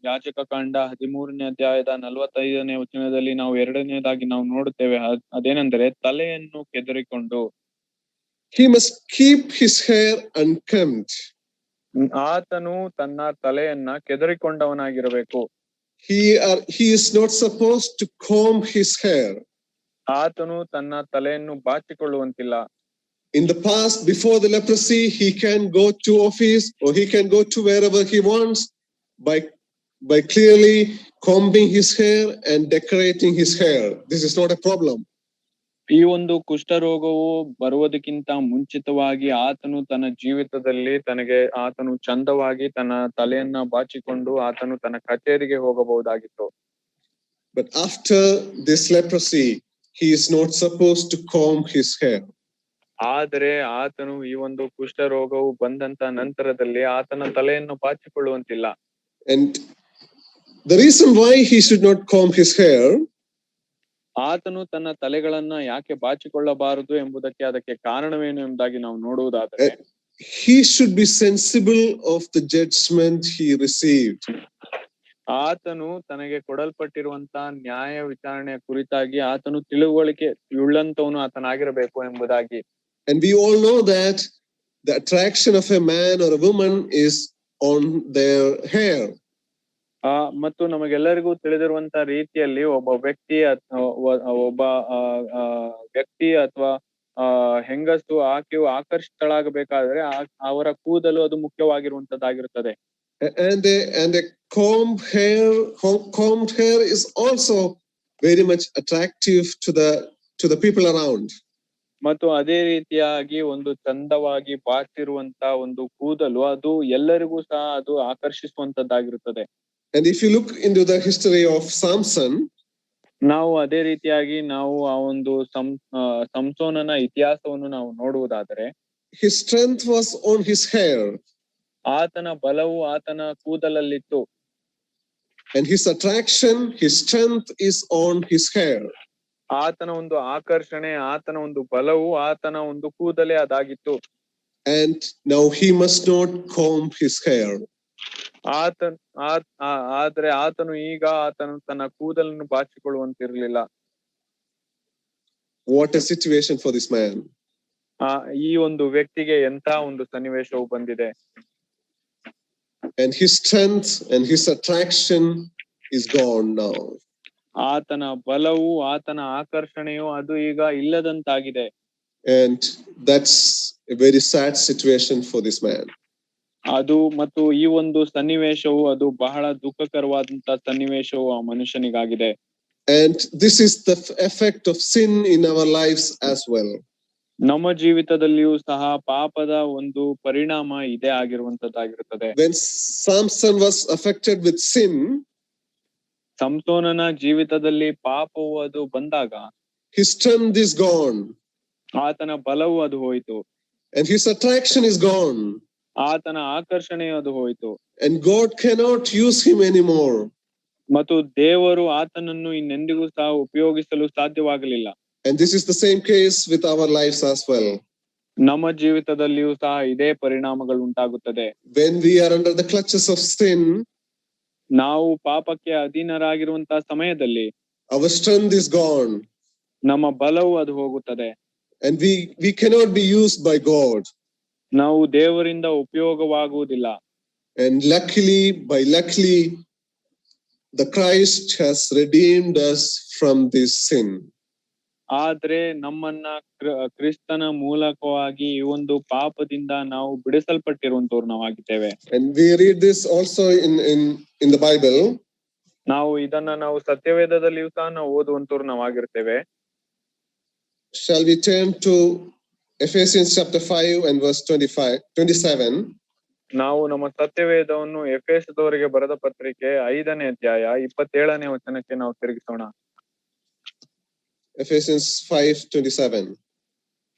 ಯಾಜಕ ಕಾಂಡ 13ನೇ ಅಧ್ಯಾಯದ 45ನೇ ವಚನದಲ್ಲಿ ನಾವು ಎರಡನೇದಾಗಿ ನಾವು ನೋಡುತ್ತೇವೆ, ಅದೇನೆಂದರೆ ತಲೆಯನ್ನು ಕೆದರಿಕೊಂಡು. He must keep his hair unkempt. ಆತನು ತನ್ನ ತಲೆಯನ್ನ ಕೆದರಿಕೊಂಡವನಾಗಿರಬೇಕು. He is not supposed to comb his hair. ಆತನು ತನ್ನ ತಲೆಯನ್ನು ಬಾಚಿಕೊಳ್ಳುವಂತಿಲ್ಲ. In the past, before the leprosy, he can go to office or he can go to wherever he wants by clearly combing his hair and decorating his hair. This is not a problem. ಈ ಒಂದು ಕುಷ್ಠರೋಗವು ಬರುವುದಕ್ಕಿಂತ ಮುಂಚಿತವಾಗಿ ಆತನು ತನ್ನ ಜೀವಿತದಲ್ಲಿ ಆತನು ಚಂದವಾಗಿ ತನ್ನ ತಲೆಯನ್ನ ಬಾಚಿಕೊಂಡು ಆತನು ತನ್ನ ಕಚೇರಿಗೆ ಹೋಗಬಹುದಾಗಿತ್ತು. But after this leprosy, he is not supposed to comb his hair. ಆದರೆ ಆತನು ಈ ಒಂದು ಕುಷ್ಠರೋಗವು ಬಂದಂತ ನಂತರದಲ್ಲಿ ಆತನ ತಲೆಯನ್ನು ಬಾಚಿಕೊಳ್ಳುವಂತಿಲ್ಲ. And the reason why he should not comb his hair, ಆತನು ತನ್ನ ತಲೆಗಳನ್ನ ಯಾಕೆ ಬಾಚಿಕೊಳ್ಳಬಾರದು ಎಂಬುದಕ್ಕೆ ಅದಕ್ಕೆ ಕಾರಣವೇನು ಎಂಬುದಾಗಿ ನಾವು ನೋಡುವುದಾದರೆ, he should be sensible of the judgment he received. ಆತನು ತನಗೆ ಕೊಡಲ್ಪಟ್ಟಿರುವಂತ ನ್ಯಾಯ ವಿಚಾರಣೆಯ ಕುರಿತಾಗಿ ಆತನು ತಿಳುವಳಿಕೆ ಉಳ್ಳಂತವನು ಆತನಾಗಿರಬೇಕು ಎಂಬುದಾಗಿ. And we all know that the attraction of a man or a woman is on their hair. ಮತ್ತು ನಮಗೆಲ್ಲರಿಗೂ ತಿಳಿದಿರುವಂತ ರೀತಿಯಲ್ಲಿ ಒಬ್ಬ ವ್ಯಕ್ತಿ ಅಥವಾ ಹೆಂಗಸು ಆಕೆಯು ಆಕರ್ಷಿತಳಾಗಬೇಕಾದ್ರೆ ಅವರ ಕೂದಲು ಅದು ಮುಖ್ಯವಾಗಿರುವಂತದ್ದಾಗಿರುತ್ತದೆ. And a combed hair is also very much attractive to the people around. ಮತ್ತು ಅದೇ ರೀತಿಯಾಗಿ ಒಂದು ಚಂದವಾಗಿ ಬಾಚಿರುವಂತ ಒಂದು ಕೂದಲು ಅದು ಎಲ್ಲರಿಗೂ ಸಹ ಅದು ಆಕರ್ಷಿಸುವಂತದ್ದಾಗಿರುತ್ತದೆ. And if you look into the history of Samson, ನಾವು ಅದೇ ರೀತಿಯಾಗಿ ನಾವು ಆ ಒಂದು ಸಂಸೋನನ ಇತಿಹಾಸವನ್ನು ನಾವು ನೋಡುವುದಾದರೆ, his strength was on his hair. ಆತನ ಬಲವು ಆತನ ಕೂದಲಲ್ಲಿತ್ತು. And his attraction, his strength is on his hair. ಆತನ ಒಂದು ಆಕರ್ಷಣೆ, ಆತನ ಒಂದು ಬಲವು ಆತನ ಒಂದು ಕೂದಲೇ ಅದಾಗಿತ್ತು. And now he must not comb his hair. ಆದ್ರೆ ಆತನು ಈಗ ಆತನು ತನ್ನ ಕೂದಲನ್ನು ಬಾಚಿಕೊಳ್ಳುವಂತಿರಲಿಲ್ಲ. What a situation for this man. ಈ ಒಂದು ವ್ಯಕ್ತಿಗೆ ಎಂತ ಒಂದು ಸನ್ನಿವೇಶವು ಬಂದಿದೆ. And his strength and his attraction is gone now. ಆತನ ಬಲವು ಆತನ ಆಕರ್ಷಣೆಯು ಅದು ಈಗ ಇಲ್ಲದಂತಾಗಿದೆ. And that's a very sad situation for this man. ಅದು ಮತ್ತು ಈ ಒಂದು ಸನ್ನಿವೇಶವು ಅದು ಬಹಳ ದುಃಖಕರವಾದಂತ ಸನ್ನಿವೇಶವು ಆ ಮನುಷ್ಯನಿಗಾಗಿದೆ. And this is the effect of sin in our lives as well. ನಮ್ಮ ಜೀವಿತದಲ್ಲಿಯೂ ಸಹ ಪಾಪದ ಒಂದು ಪರಿಣಾಮ ಇದೇ ಆಗಿರುವಂತದ್ದಾಗಿರುತ್ತದೆ. When Samson was affected with sin, ಸಂಸೋನನ ಜೀವಿತದಲ್ಲಿ ಪಾಪವು ಅದು ಬಂದಾಗ his strength is gone. ಆತನ ಬಲವು ಅದು ಹೋಯಿತು. And his attraction is gone. ಆತನ ಆಕರ್ಷಣೆಯು ಅದು ಹೋಯಿತು. And God cannot use him anymore. ಮತ್ತು ದೇವರು ಆತನನ್ನು ಇನ್ನೆಂದಿಗೂ ಸಹ ಉಪಯೋಗಿಸಲು ಸಾಧ್ಯವಾಗಲಿಲ್ಲ. And this is the same case with our lives as well. ನಮ್ಮ ಜೀವಿತದಲ್ಲಿಯೂ ಸಹ ಇದೇ ಪರಿಣಾಮಗಳು ಉಂಟಾಗುತ್ತದೆ. When we are under the clutches of sin, ನಾವು ಪಾಪಕ್ಕೆ ಅಧೀನರಾಗಿರುವಂತಹ ಸಮಯದಲ್ಲಿ our strength is gone. ನಮ್ಮ ಬಲವು ಅದು ಹೋಗುತ್ತದೆ. And we cannot be used by God. ನಾವು ದೇವರಿಂದ ಉಪಯೋಗವಾಗುವುದಿಲ್ಲ. And luckily, the Christ has redeemed us from this sin. ಆದ್ರೆ ನಮ್ಮನ್ನ ಕ್ರಿಸ್ತನ ಮೂಲಕವಾಗಿ ಈ ಒಂದು ಪಾಪದಿಂದ ನಾವು ಬಿಡಿಸಲ್ಪಟ್ಟಿರುವಂತವ್ರು ನಾವಾಗಿದ್ದೇವೆ. And we read this also in the Bible. ನಾವು ಇದನ್ನ ನಾವು ಸತ್ಯವೇದದಲ್ಲಿಯೂ ಸಹ ನಾವು ಓದುವಂತವ್ರು ನಾವಾಗಿರ್ತೇವೆ. Shall we turn to Ephesians chapter 5 and verse 27? ನಾವು ನಮ್ಮ ಸತ್ಯವೇದವನ್ನು ಎಫೆಸದವರಿಗೆ ಬರೆದ ಪತ್ರಿಕೆ 5ನೇ ಅಧ್ಯಾಯ 27ನೇ ವಚನಕ್ಕೆ ನಾವು ತಿರುಗಿಸೋಣ. Ephesians 5:27.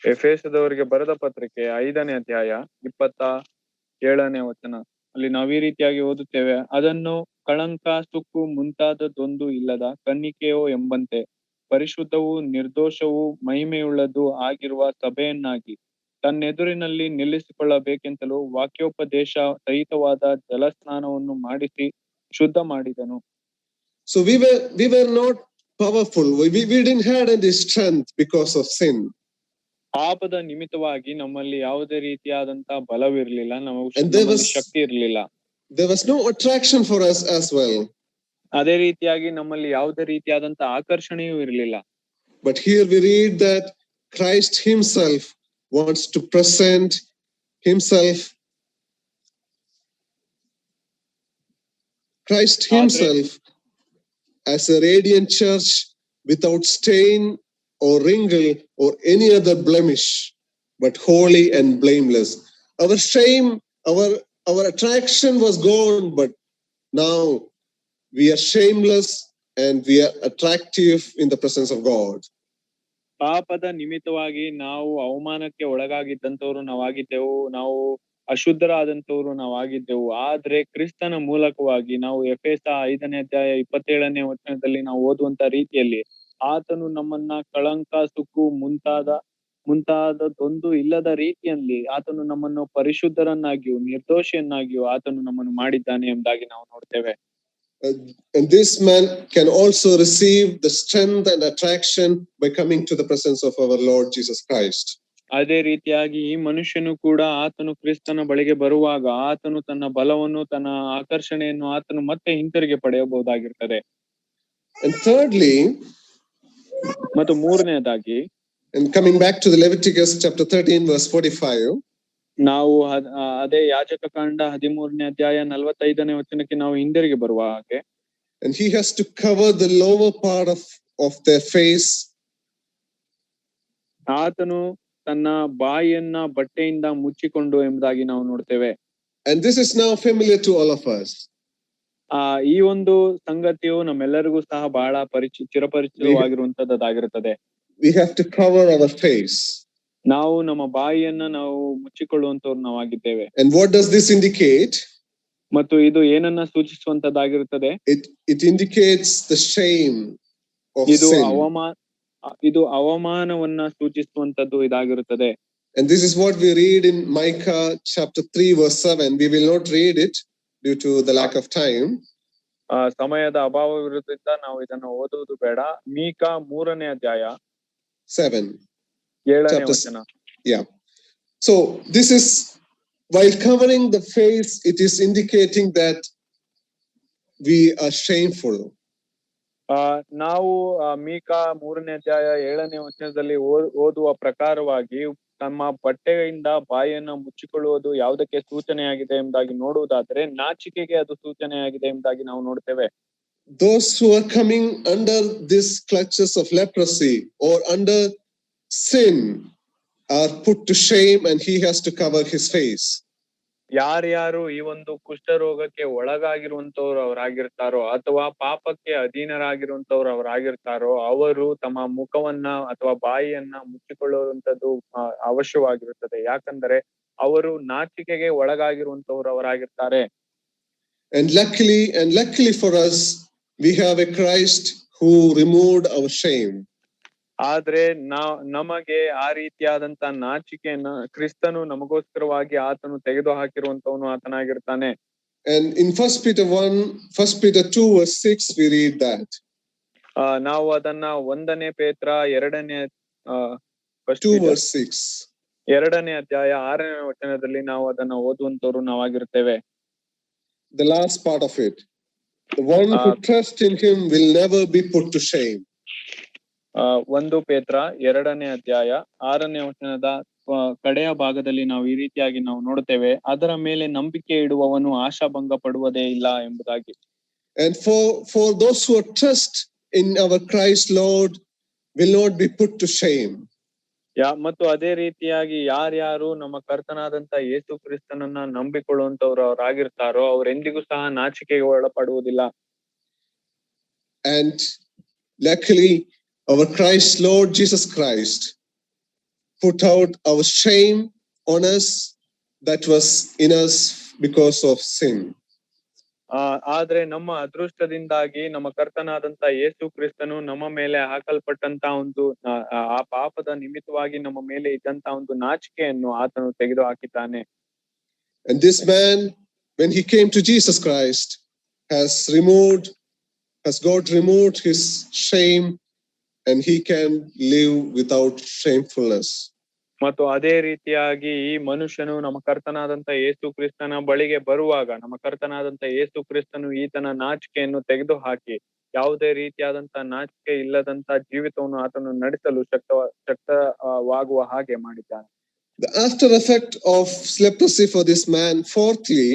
ಎಫೆಸದವರಿಗೆ ಬರೆದ ಪತ್ರಿಕೆ 5ನೇ ಅಧ್ಯಾಯ 27ನೇ ವಚನ. ಅಲ್ಲಿ ನಾವು ಈ ರೀತಿಯಾಗಿ ಓದುತ್ತೇವೆ, ಅದನ್ನು ಕಳಂಕ, ಸುಕ್ಕು ಮುಂತಾದದೊಂದು ಇಲ್ಲದ ಕನ್ನಿಕೆಯೋ ಎಂಬಂತೆ ಪರಿಶುದ್ಧವೂ ನಿರ್ದೋಷವೂ ಮಹಿಮೆಯುಳ್ಳದೂ ಆಗಿರುವ ಸಭೆಯನ್ನಾಗಿ ತನ್ನೆದುರಿನಲ್ಲಿ ನಿಲ್ಲಿಸಿಕೊಳ್ಳಬೇಕೆಂತಲೂ ವಾಕ್ಯೋಪದೇಶ ಸಹಿತವಾದ ಜಲಸ್ನಾನವನ್ನು ಮಾಡಿಸಿ ಶುದ್ಧ ಮಾಡಿದನು. So we were not powerful. We didn't have any strength because of sin. ಪಾಪದ ನಿಮಿತ್ತವಾಗಿ ನಮ್ಮಲ್ಲಿ ಯಾವುದೇ ರೀತಿಯಾದಂತಹ ಬಲವಿರಲಿಲ್ಲ, ನಮ್ಮಲ್ಲಿ ಶಕ್ತಿ ಇರಲಿಲ್ಲ. There was no attraction for us as well. ಅದೇ ರೀತಿಯಾಗಿ ನಮ್ಮಲ್ಲಿ ಯಾವುದೇ ರೀತಿಯಾದಂತಹ ಆಕರ್ಷಣೆಯೂ ಇರಲಿಲ್ಲ. But here we read that Christ himself wants to present himself. Christ himself as a radiant church without stain or wrinkle or any other blemish, but holy and blameless. Our shame, our attraction was gone, but now we are shameless and we are attractive in the presence of God. ಪಾಪದ ನಿಮಿತ್ತವಾಗಿ ನಾವು ಅವಮಾನಕ್ಕೆ ಒಳಗಾಗಿದ್ದಂತವ್ರು ನಾವಾಗಿದ್ದೆವು, ನಾವು ಅಶುದ್ಧರಾದಂತವ್ರು ನಾವಾಗಿದ್ದೆವು. ಆದ್ರೆ ಕ್ರಿಸ್ತನ ಮೂಲಕವಾಗಿ ನಾವು ಎಫೆಸ 5ನೇ ಅಧ್ಯಾಯ 27ನೇ ವಚನದಲ್ಲಿ ನಾವು ಓದುವಂತ ರೀತಿಯಲ್ಲಿ ಆತನು ನಮ್ಮನ್ನ ಕಳಂಕ, ಸುಕ್ಕು ಮುಂತಾದದೊಂದು ಇಲ್ಲದ ರೀತಿಯಲ್ಲಿ ಆತನು ನಮ್ಮನ್ನು ಪರಿಶುದ್ಧರನ್ನಾಗಿಯೂ ನಿರ್ದೋಷಿಯನ್ನಾಗಿಯೂ ಆತನು ನಮ್ಮನ್ನು ಮಾಡಿದ್ದಾನೆ ಎಂಬುದಾಗಿ ನಾವು ನೋಡ್ತೇವೆ. And this man can also receive the strength and attraction by coming to the presence of our Lord Jesus Christ. ಅದೇ ರೀತಿಯಾಗಿ ಈ ಮನುಷ್ಯನು ಕೂಡ ಆತನು ಕ್ರಿಸ್ತನ ಬಳಿಗೆ ಬರುವಾಗ ಆತನು ತನ್ನ ಬಲವನ್ನು, ತನ್ನ ಆಕರ್ಷಣೆಯನ್ನು ಆತನು ಮತ್ತೆ ಹಿಂತಿರುಗಿ ಪಡೆಯಬಹುದಾಗಿರ್ತದೆ. And thirdly, ಮತ್ತು ಮೂರನೇದಾಗಿ, and coming back to the Leviticus chapter 13 verse 45, ನಾವು ಅದೇ ಯಾಜಕಕಾಂಡ 13ನೇ ಅಧ್ಯಾಯ 45ನೇ ವಚನಕ್ಕೆ ನಾವು ಹಿಂದಿರುಗಿ ಬರುವ ಹಾಗೆ, and he has to cover the lower part of their face. ಆತನು ತನ್ನ ಬಾಯಿಯನ್ನ ಬಟ್ಟೆಯಿಂದ ಮುಚ್ಚಿಕೊಂಡು ಎಂಬುದಾಗಿ ನಾವು ನೋಡ್ತೇವೆ. And this is now familiar to all of us. ಈ ಒಂದು ಸಂಗತಿಯು ನಮ್ಮೆಲ್ಲರಿಗೂ ಸಹ ಬಹಳ ಚಿರಪರಿಚಿತವಾಗಿರುವಂತದ್ದಾಗಿರುತ್ತದೆ. We have to cover our face. ನಾವು ನಮ್ಮ ಬಾಯಿಯನ್ನ ನಾವು ಮುಚ್ಚಿಕೊಳ್ಳುವಂತವ್ರು ನಾವಾಗಿದ್ದೇವೆ. And what does this indicate? ಮತ್ತು ಇದು ಏನನ್ನ ಸೂಚಿಸುವಂತದ್ದಾಗಿರುತ್ತದೆ? It indicates the shame of sin. ಇದು ಅವಮಾನವನ್ನ ಸೂಚಿಸುವಂತದ್ದು ಇದಾಗಿರುತ್ತದೆ. And this is what we read in Micah chapter 3 verse 7. We will not read it due to the lack of time. ಸಮಯದ ಅಭಾವವಿರುವುದರಿಂದ ನಾವು ಇದನ್ನು ಓದುವುದು ಬೇಡ. Micah 3ನೇ ಅಧ್ಯಾಯ 7ನೇ ವಚನ. Yeah. So this is, while covering the face, it is indicating that we are shameful. ನಾವು Micah 3ನೇ ಅಧ್ಯಾಯ 7ನೇ ವಚನದಲ್ಲಿ ಓದುವ ಪ್ರಕಾರವಾಗಿ ತಮ್ಮ ಬಟ್ಟೆಯಿಂದ ಬಾಯಿಯನ್ನ ಮುಚ್ಚಿಕೊಳ್ಳುವುದು ಯಾವುದಕ್ಕೆ ಸೂಚನೆಯಾಗಿದೆ ಎಂಬುದಾಗಿ ನೋಡುವುದಾದ್ರೆ ನಾಚಿಕೆಗೆ ಅದು ಸೂಚನೆಯಾಗಿದೆ ಎಂಬುದಾಗಿ ನಾವು ನೋಡ್ತೇವೆ. Those who are coming under this clutches of leprosy or under sin are put to shame, and he has to cover his face. ಯಾರ್ಯಾರು ಈ ಒಂದು ಕುಷ್ಠರೋಗಕ್ಕೆ ಒಳಗಾಗಿರುವಂತವ್ರು ಅವರಾಗಿರ್ತಾರೋ ಅಥವಾ ಪಾಪಕ್ಕೆ ಅಧೀನರಾಗಿರುವಂತವ್ರು ಅವರಾಗಿರ್ತಾರೋ ಅವರು ತಮ್ಮ ಮುಖವನ್ನ ಅಥವಾ ಬಾಯಿಯನ್ನ ಮುಚ್ಚಿಕೊಳ್ಳುವಂತದ್ದು ಅವಶ್ಯವಾಗಿರುತ್ತದೆ. ಯಾಕಂದ್ರೆ ಅವರು ನಾಚಿಕೆಗೆ ಒಳಗಾಗಿರುವಂತವ್ರು ಅವರಾಗಿರ್ತಾರೆ. And luckily for us, we have a Christ who removed our shame. ಆದ್ರೆ ನಮಗೆ ಆ ರೀತಿಯಾದಂತ ನಾಚಿಕೆಯನ್ನ ಕ್ರಿಸ್ತನು ನಮಗೋಸ್ಕರವಾಗಿ ಆತನು ತೆಗೆದು ಹಾಕಿರುವಂತವನು ಆತನಾಗಿರ್ತಾನೆ. And in 1 Peter 2 verse 6 we read that. ನಾವು ಅದನ್ನ 1ನೇ ಪೇತ್ರ 2ನೇ 2 verse 6 2ನೇ ಅಧ್ಯಾಯ 6ನೇ ವಚನದಲ್ಲಿ ನಾವು ಅದನ್ನ ಓದುವಂತವ್ರು ನಾವಾಗಿರ್ತೇವೆ. The last part of it. The one who trusts in him will never be put to shame. 1 ಪೇತ್ರ 2ನೇ ಅಧ್ಯಾಯ 6ನೇ ವಚನದ ಕಡೆಯ ಭಾಗದಲ್ಲಿ ನಾವು ಈ ರೀತಿಯಾಗಿ ನಾವು ನೋಡುತ್ತೇವೆ, ಅದರ ಮೇಲೆ ನಂಬಿಕೆ ಇಡುವವನು ಆಶಾಭಂಗ ಪಡುವುದೇ ಇಲ್ಲ ಎಂಬುದಾಗಿ. And for those who trust in our Christ Lord will not be put to shame. ಮತ್ತು ಅದೇ ರೀತಿಯಾಗಿ ಯಾರ್ಯಾರು ನಮ್ಮ ಕರ್ತನಾದಂತ ಯೇಸು ಕ್ರಿಸ್ತನನ್ನ ನಂಬಿಕೊಳ್ಳುವಂತವ್ರು ಅವರಾಗಿರ್ತಾರೋ ಅವರೆಂದಿಗೂ ಸಹ ನಾಚಿಕೆಗೆ ಒಳಪಡುವುದಿಲ್ಲ. And luckily our Christ, Lord Jesus Christ, put out our shame on us that was in us because of sin. ಆದ್ರೆ ನಮ್ಮ ಅದೃಷ್ಟದಿಂದಾಗಿ ನಮ್ಮ ಕರ್ತನಾದಂತ ಯೇಸು ಕ್ರಿಸ್ತನು ನಮ್ಮ ಮೇಲೆ ಹಾಕಲ್ಪಟ್ಟಂತ ಒಂದು ಆ ಪಾಪದ ನಿಮಿತ್ತವಾಗಿ ನಮ್ಮ ಮೇಲೆ ಇದ್ದಂತ ಒಂದು ನಾಚಿಕೆಯನ್ನು ಆತನು ತೆಗೆದು ಹಾಕಿದ್ದಾನೆ. And this man, when he came to Jesus Christ, has God removed his shame, and he can live without shamefulness. ಮತ್ತು ಅದೇ ರೀತಿಯಾಗಿ ಈ ಮನುಷ್ಯನು ನಮ್ಮ ಕರ್ತನಾದಂತ ಯೇಸು ಕ್ರಿಸ್ತನ ಬಳಿಗೆ ಬರುವಾಗ ನಮ್ಮ ಕರ್ತನಾದಂತ ಯೇಸು ಕ್ರಿಸ್ತನು ಈತನ ನಾಚಿಕೆಯನ್ನು ತೆಗೆದು ಹಾಕಿ ಯಾವುದೇ ರೀತಿಯಾದಂತ ನಾಚಿಕೆ ಇಲ್ಲದಂತ ಜೀವಿತವನ್ನು ಆತನು ನಡೆಸಲು ಶಕ್ತವಾಗುವ ಹಾಗೆ ಮಾಡಿದ್ದಾನೆ. The after effect of leprosy for this man, fourthly,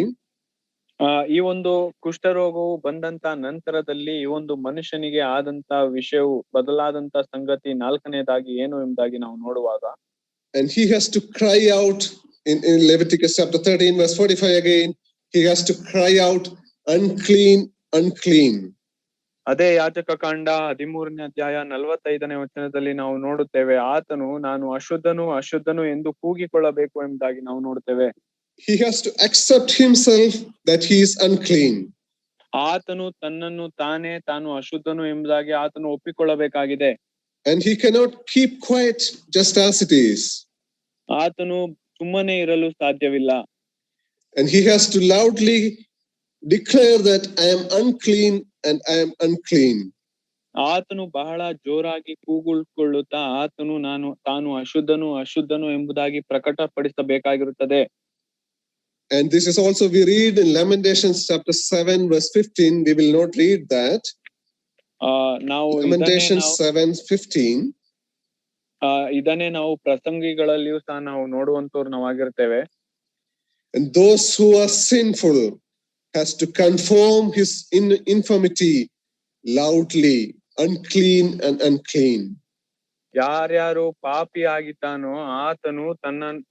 ಈ ಒಂದು ಕುಷ್ಠರೋಗವು ಬಂದಂತ ನಂತರದಲ್ಲಿ ಈ ಒಂದು ಮನುಷ್ಯನಿಗೆ ಆದಂತ ವಿಷಯವು ಬದಲಾದಂತ ಸಂಗತಿ ನಾಲ್ಕನೇದಾಗಿ ಏನು ಎಂಬುದಾಗಿ ನಾವು ನೋಡುವಾಗ, and he has to cry out in Leviticus chapter 13 verse 45 again, he has to cry out, unclean, unclean. ಅದೇ ಯಾಜಕ ಕಾಂಡ 13ನೇ ಅಧ್ಯಾಯ 45ನೇ ವಚನದಲ್ಲಿ ನಾವು ನೋಡುತ್ತೇವೆ, ಆತನು ನಾನು ಅಶುದ್ಧನು ಅಶುದ್ಧನು ಎಂದು ಕೂಗಿಕೊಳ್ಳಬೇಕು ಎಂಬುದಾಗಿ ನಾವು ನೋಡುತ್ತೇವೆ. He has to accept himself that he is unclean. ಆತನು ತನ್ನನ್ನು ತಾನು ಅಶುದ್ಧನು ಎಂಬುದಾಗಿ ಆತನು ಒಪ್ಪಿಕೊಳ್ಳಬೇಕಾಗಿದೆ. And he cannot keep quiet just as it is. ಆತನು ಸುಮ್ಮನೆ ಇರಲು ಸಾಧ್ಯವಿಲ್ಲ. And he has to loudly declare that I am unclean and I am unclean. ಆತನು ಬಹಳ ಜೋರಾಗಿ ಕೂಗುಕೊಳ್ಳುತ್ತಾ ಆತನು ತಾನು ಅಶುದ್ಧನು ಅಶುದ್ಧನು ಎಂಬುದಾಗಿ ಪ್ರಕಟಪಡಿಸಬೇಕಾಗಿರುತ್ತದೆ. And this is also we read in Lamentations chapter 7 verse 15. We will not read that. Lamentations 7:15. ಇದನ್ನೇ ನಾವು ಪ್ರಸಂಗಿಗಳಲ್ಲಿಯೂ ಸಹ ನಾವು ನೋಡುವಂತವ್ರು ನಾವಾಗಿರ್ತೇವೆ. And those who are sinful has to confirm his infirmity loudly, unclean and unclean. ಯಾರ್ಯಾರು ಪಾಪಿಯಾಗಿದ್ದಾನೋ ಆತನು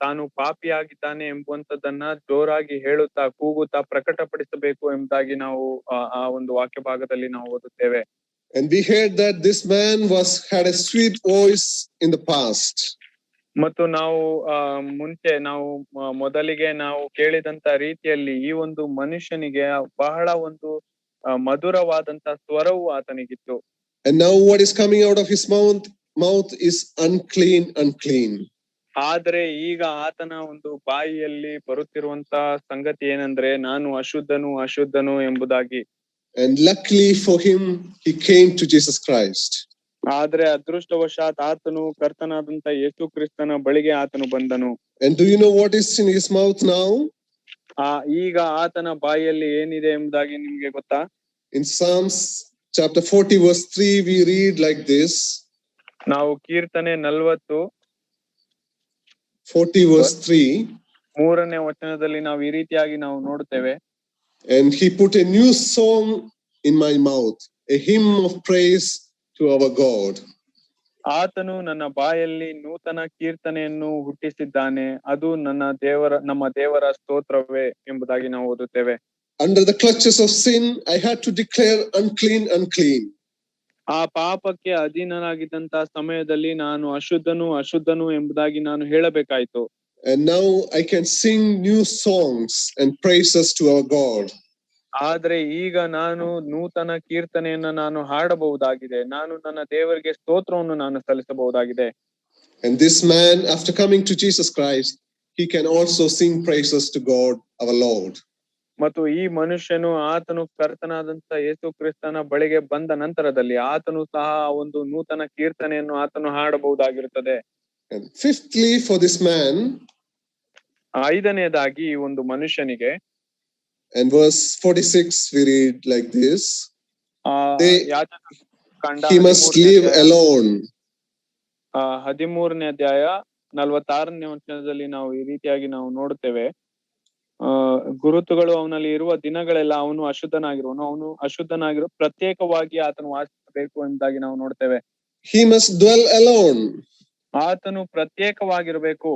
ತಾನು ಪಾಪಿಯಾಗಿದ್ದಾನೆ ಎಂಬುವಂತದನ್ನ ಜೋರಾಗಿ ಹೇಳುತ್ತಾ ಕೂಗುತ್ತಾ ಪ್ರಕಟಪಡಿಸಬೇಕು ಎಂಬುದಾಗಿ ನಾವು ಆ ಒಂದು ವಾಕ್ಯ ಭಾಗದಲ್ಲಿ ನಾವು ಓದುತ್ತೇವೆ. And we heard that this man had a sweet voice in the past. ಮತ್ತು ನಾವು ಮುಂಚೆ ನಾವು ಮೊದಲಿಗೆ ನಾವು ಕೇಳಿದಂತ ರೀತಿಯಲ್ಲಿ ಈ ಒಂದು ಮನುಷ್ಯನಿಗೆ ಬಹಳ ಒಂದು ಮಧುರವಾದಂತ ಸ್ವರವು ಆತನಿಗಿತ್ತು. And now what is coming out of his mouth is unclean, unclean. ಆದ್ರೆ ಈಗ ಆತನ ಒಂದು ಬಾಯಿಯಲ್ಲಿ ಬರುತ್ತಿರುವಂತ ಸಂಗತಿ ಏನಂದ್ರೆ ನಾನು ಅಶುದ್ಧನು ಅಶುದ್ಧನು ಎಂಬುದಾಗಿ. And luckily for him, he came to Jesus Christ. ಆದ್ರೆ ಅದೃಷ್ಟವಶಾತ್ ಆತನು ಕರ್ತನಾದಂತ ಯೇಸು ಕ್ರಿಸ್ತನ ಬಳಿಗೆ ಆತನು ಬಂದನು. And do you know what is in his mouth now? ಈಗ ಆತನ ಬಾಯಿಯಲ್ಲಿ ಏನಿದೆ ಎಂಬುದಾಗಿ ನಿಮ್ಗೆ ಗೊತ್ತಾ? In Psalms chapter 40 verse 3 we read like this. ನಾವು ಕೀರ್ತನೆ 40 verse 3 ಮೂರನೇ ವಚನದಲ್ಲಿ ನಾವು ಈ ರೀತಿಯಾಗಿ ನಾವು ನೋಡುತ್ತೇವೆ. And he put a new song in my mouth, a hymn of praise to our God. ಆತನು ನನ್ನ ಬಾಯಲ್ಲಿ ನೂತನ ಕೀರ್ತನೆಯನ್ನು ಹುಟ್ಟಿಸಿದ್ದಾನೆ, ಅದು ನಮ್ಮ ದೇವರ ಸ್ತೋತ್ರವೇ ಎಂಬುದಾಗಿ ನಾವು ಓದುತ್ತೇವೆ. Under the clutches of sin, I had to declare unclean, unclean. ಆ ಪಾಪಕ್ಕೆ ಅಧೀನನಾಗಿದ್ದಂತ ಸಮಯದಲ್ಲಿ ನಾನು ಅಶುದ್ಧನು ಅಶುದ್ಧನು ಎಂಬುದಾಗಿ ನಾನು ಹೇಳಬೇಕಾಯ್ತು. And now I can sing new songs and praises to our God. ಆದ್ರೆ ಈಗ ನಾನು ನೂತನ ಕೀರ್ತನೆಯನ್ನ ನಾನು ಹಾಡಬಹುದಾಗಿದೆ, ನಾನು ನನ್ನ ದೇವರಿಗೆ ಸ್ತೋತ್ರವನ್ನು ನಾನು ಸಲ್ಲಿಸಬಹುದಾಗಿದೆ. And this man, after coming to Jesus Christ, he can also sing praises to God our Lord. ಮತ್ತು ಈ ಮನುಷ್ಯನು ಆತನು ಕರ್ತನಾದಂತ ಯೇಸು ಕ್ರಿಸ್ತನ ಬಳಿಗೆ ಬಂದ ನಂತರದಲ್ಲಿ ಆತನು ಸಹ ಒಂದು ನೂತನ ಕೀರ್ತನೆಯನ್ನು ಆತನು ಹಾಡಬಹುದಾಗಿರುತ್ತದೆ. And fifthly for this man, ಐದನೇದಾಗಿ ಈ ಒಂದು ಮನುಷ್ಯನಿಗೆ, and verse 46 we read like this, he must live alone. 13ನೇ ಅಧ್ಯಾಯ 46ನೇ ವಚನದಲ್ಲಿ ನಾವು ಈ ರೀತಿಯಾಗಿ ನಾವು ನೋಡುತ್ತೇವೆ, ಗುರುತುಗಳು ಅವನಲ್ಲಿ ಇರುವ ದಿನಗಳೆಲ್ಲ ಅವನು ಅಶುದ್ಧನಾಗಿರುವ ಪ್ರತ್ಯೇಕವಾಗಿ ಆತನು ವಾಸಿಸಬೇಕು ಎಂಬುದಾಗಿ ನಾವು ನೋಡ್ತೇವೆ. He must dwell alone. ಆತನು ಪ್ರತ್ಯೇಕವಾಗಿರಬೇಕು.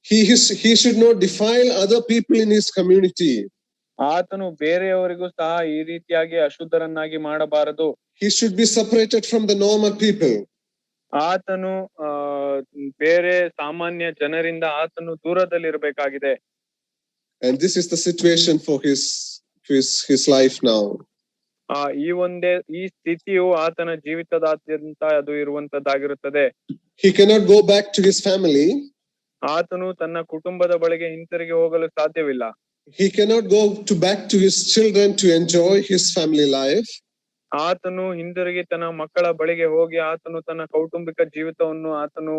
He should not defile other people in his community. ಆತನು ಬೇರೆಯವರಿಗೂ ಸಹ ಈ ರೀತಿಯಾಗಿ ಅಶುದ್ಧರನ್ನಾಗಿ ಮಾಡಬಾರದು. He should be separated from the normal people. ಆತನು ಬೇರೆ ಸಾಮಾನ್ಯ ಜನರಿಂದ ಆತನು ದೂರದಲ್ಲಿರ್ಬೇಕಾಗಿದೆ. And this is the situation for his life now. ಈ ಸ್ಥಿತಿಯು ಆತನ ಜೀವಿತದಾದ್ಯಂತ ಅದು ಇರುವಂತದ್ದಾಗಿರುತ್ತದೆ. He cannot go back to his family. ಆತನು ತನ್ನ ಕುಟುಂಬದ ಬಳಿಗೆ ಹಿಂತಿರುಗಿ ಹೋಗಲು ಸಾಧ್ಯವಿಲ್ಲ. He cannot go back to his children to enjoy his family life. ಆತನು ಹಿಂದಿರುಗಿ ತನ್ನ ಮಕ್ಕಳ ಬಳಿಗೆ ಹೋಗಿ ಆತನು ತನ್ನ ಕೌಟುಂಬಿಕ ಜೀವಿತವನ್ನು ಆತನು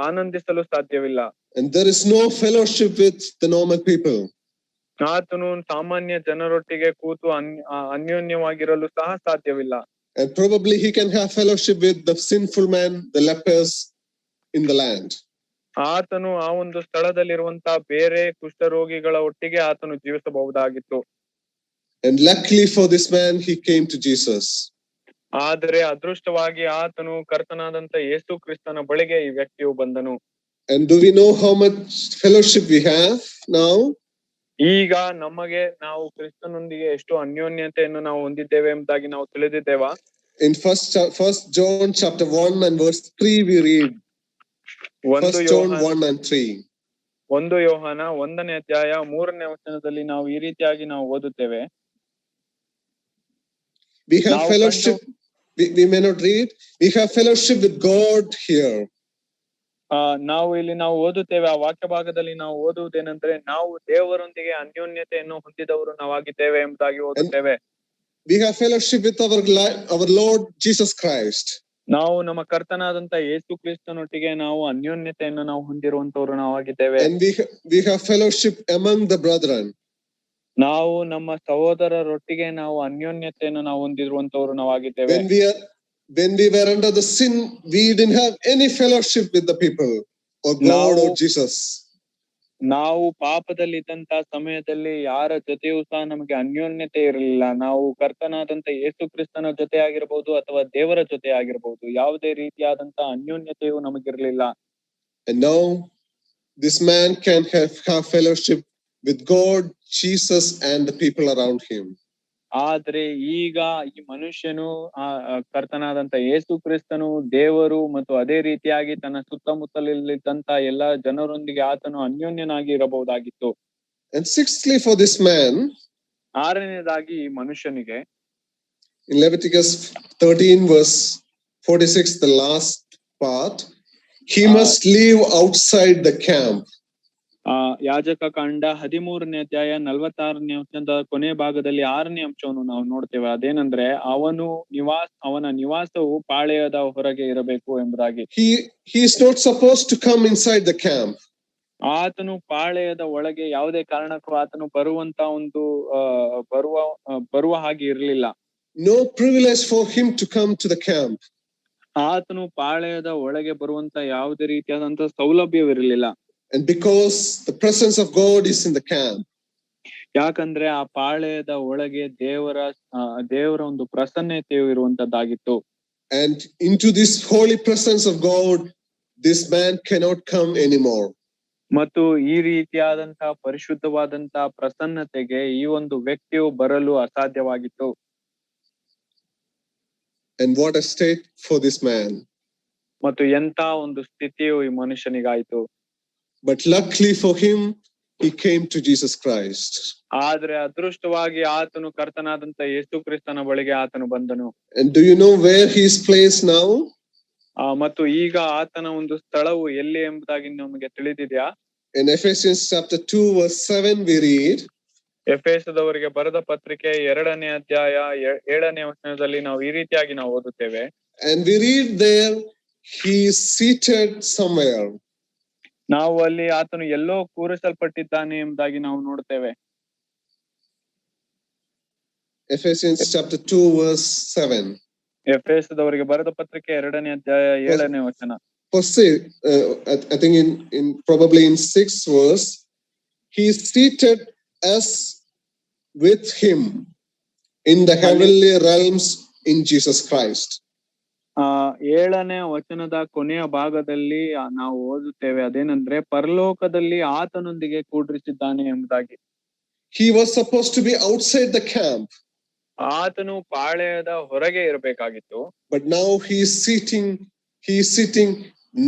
ಆನಂದಿಸಲು ಸಾಧ್ಯವಿಲ್ಲ. And there is no fellowship with the normal people. ಆತನು ಸಾಮಾನ್ಯ ಜನರೊಟ್ಟಿಗೆ ಕೂತು ಅನ್ಯೋನ್ಯವಾಗಿರಲು ಸಹ ಸಾಧ್ಯವಿಲ್ಲ. And probably he can have fellowship with the sinful man, the lepers in the land. ಆತನು ಆ ಒಂದು ಸ್ಥಳದಲ್ಲಿರುವಂತಹ ಬೇರೆ ಕುಷ್ಠರೋಗಿಗಳ ಒಟ್ಟಿಗೆ ಆತನು ಜೀವಿಸಬಹುದಾಗಿತ್ತು. And luckily for this man, he came to Jesus. ಆದರೆ ಅದೃಷ್ಟವಾಗಿ ಆತನು ಕರ್ತನಾದಂತ ಯೇಸು ಕ್ರಿಸ್ತನ ಬಳಿಗೆ ಈ ವ್ಯಕ್ತಿಯು ಬಂದನು. And do we know how much fellowship we have now? ಈಗ ನಾವು ಕ್ರಿಸ್ತನೊಂದಿಗೆ ಎಷ್ಟು ಅನ್ಯೋನ್ಯತೆಯನ್ನು ನಾವು ಹೊಂದಿದ್ದೇವೆ ಎಂಬುದಾಗಿ ನಾವು ತಿಳಿದಿದ್ದೇವಾ? In first John chapter 1 and verse 3 we read. 1 John 1 and 3. 1 ಯೋಹಾನ 1ನೇ ಅಧ್ಯಾಯ 3ನೇ ವಚನದಲ್ಲಿ ನಾವು ಈ ರೀತಿಯಾಗಿ ನಾವು ಓದುತ್ತೇವೆ. We have fellowship. We may not read. We have fellowship with God here. ನಾವು ಇಲ್ಲಿ ನಾವು ಓದುತ್ತೇವೆ. ಆ ವಾಕ್ಯ ಭಾಗದಲ್ಲಿ ನಾವು ಓದುವುದೇನೆಂದ್ರೆ ನಾವು ದೇವರೊಂದಿಗೆ ಅನ್ಯೋನ್ಯತೆಯನ್ನು ಹೊಂದಿದವರು ನಾವಾಗಿದ್ದೇವೆ ಎಂಬುದಾಗಿ ಓದುತ್ತೇವೆ. We have fellowship with our Lord Jesus Christ. ನಾವು ನಮ್ಮ ಕರ್ತನಾದಂತ ಯೇಸು ಕ್ರಿಸ್ತನೊಟ್ಟಿಗೆ ನಾವು ಅನ್ಯೋನ್ಯತೆಯನ್ನು ನಾವು ಹೊಂದಿರುವಂತವರು ನಾವಾಗಿದ್ದೇವೆ. And we have fellowship among the brethren. ನಾವು ನಮ್ಮ ಸಹೋದರರೊಟ್ಟಿಗೆ ನಾವು ಅನ್ಯೋನ್ಯತೆಯನ್ನು ನಾವು ಹೊಂದಿರುವಂತವರು ನಾವಾಗಿದ್ದೇವೆ. When we were under the sin, we didn't have any fellowship with the people or God or Jesus. ನಾವು ಪಾಪದಲ್ಲಿದ್ದಂತ ಸಮಯದಲ್ಲಿ ಯಾರ ಜೊತೆಯೂ ಸಹ ನಮಗೆ ಅನ್ಯೋನ್ಯತೆ ಇರಲಿಲ್ಲ. ನಾವು ಕರ್ತನಾದಂತ ಯೇಸು ಕ್ರಿಸ್ತನ ಜೊತೆ ಆಗಿರಬಹುದು ಅಥವಾ ದೇವರ ಜೊತೆ ಆಗಿರಬಹುದು, ಯಾವುದೇ ರೀತಿಯಾದಂತ ಅನ್ಯೋನ್ಯತೆಯು ನಮಗಿರಲಿಲ್ಲ. And now this man can have fellowship with God, Jesus and the people around him. ಆದ್ರೆ ಈಗ ಈ ಮನುಷ್ಯನು ಕರ್ತನಾದಂತ ಯೇಸು ಕ್ರಿಸ್ತನು ದೇವರು ಮತ್ತು ಅದೇ ರೀತಿಯಾಗಿ ತನ್ನ ಸುತ್ತಮುತ್ತಲಿದ್ದಂತ ಎಲ್ಲಾ ಜನರೊಂದಿಗೆ ಆತನು ಅನ್ಯೋನ್ಯನಾಗಿ ಇರಬಹುದಾಗಿತ್ತು. And sixthly for this man, ಆರನೇದಾಗಿ ಈ ಮನುಷ್ಯನಿಗೆ in Leviticus 13 verse 46, the last part, he must live outside the camp. ಯಾಜಕ ಕಾಂಡ 13ನೇ ಅಧ್ಯಾಯ 46ನೇ ವಚನದ ಕೊನೆ ಭಾಗದಲ್ಲಿ 6ನೇ ಅಂಶವನ್ನು ನಾವು ನೋಡ್ತೇವೆ. ಅದೇನಂದ್ರೆ ಅವನ ನಿವಾಸವು ಪಾಳೆಯದ ಹೊರಗೆ ಇರಬೇಕು ಎಂಬುದಾಗಿ. He is not supposed to come inside the camp. ಆತನು ಪಾಳೆಯದ ಒಳಗೆ ಯಾವುದೇ ಕಾರಣಕ್ಕೂ ಆತನು ಬರುವ ಹಾಗೆ ಇರಲಿಲ್ಲ. No privilege for him to come to the camp. ಆತನು ಪಾಳೆಯದ ಒಳಗೆ ಬರುವಂತ ಯಾವುದೇ ರೀತಿಯಾದಂತ ಸೌಲಭ್ಯವಿರಲಿಲ್ಲ. And because the presence of God is in the camp. ಯಾಕಂದ್ರೆ ಆ ಪಾಳೆಯದ ಒಳಗೆ ದೇವರ ಒಂದು ಪ್ರಸನ್ನತೆಯು ಇರುವಂತದ್ದಾಗಿತ್ತು. And into this holy presence of God, this man cannot come anymore. ಮತ್ತು ಈ ರೀತಿಯಾದಂತಹ ಪರಿಶುದ್ಧವಾದಂತಹ ಪ್ರಸನ್ನತೆಗೆ ಈ ಒಂದು ವ್ಯಕ್ತಿಯು ಬರಲು ಅಸಾಧ್ಯವಾಗಿತ್ತು. And what a state for this man. ಮತ್ತು ಎಂತ ಒಂದು ಸ್ಥಿತಿಯು ಈ ಮನುಷ್ಯನಿಗಾಯ್ತು. But luckily for him, he came to Jesus Christ. ಆದ್ರೆ ಅದೃಷ್ಟವಾಗಿ ಆತನು ಕರ್ತನಾದಂತ ಯೇಸು ಕ್ರಿಸ್ತನ ಬಳಿಗೆ ಆತನು ಬಂದನು. And do you know where he is placed now? ಮತ್ತು ಈಗ ಆತನ ಒಂದು ಸ್ಥಳವು ಎಲ್ಲಿ ಎಂಬುದಾಗಿ ನಮಗೆ ತಿಳಿದಿದೆಯಾ? In Ephesians chapter 2 verse 7 we read. ಎಫೆಸದವರಿಗೆ ಬರೆದ ಪತ್ರಿಕೆ 2ನೇ ಅಧ್ಯಾಯ 7ನೇ ವಚನದಲ್ಲಿ ನಾವು ಈ ರೀತಿಯಾಗಿ ನಾವು ಓದುತ್ತೇವೆ. And we read there, he is seated somewhere. ನಾವು ಅಲ್ಲಿ ಆತನು ಎಲ್ಲೋ ಕೂರಿಸಲ್ಪಟ್ಟಿದ್ದಾನೆ ಎಂಬುದಾಗಿ ನಾವು ನೋಡ್ತೇವೆ. Ephesians chapter 2 verse 7. ಎಫೆಸದವರಿಗೆ ಬರೆದ ಪತ್ರಿಕೆ 2ನೇ ಅಧ್ಯಾಯ 7ನೇ ವಚನ. I think in probably in 6th verse, he is seated as with him in the heavenly realms in Jesus Christ. 7ನೇ ವಚನದ ಕೊನೆಯ ಭಾಗದಲ್ಲಿ ನಾವು ಓದುತ್ತೇವೆ. ಅದೇನಂದ್ರೆ ಪರಲೋಕದಲ್ಲಿ ಆತನೊಂದಿಗೆ ಕೂಡಿಸಿದ್ದಾನೆ ಎಂಬುದಾಗಿ. He was supposed to be outside the camp. ಆತನು ಪಾಳೆಯದ ಹೊರಗೆ ಇರಬೇಕಾಗಿತ್ತು. But now he is sitting He is sitting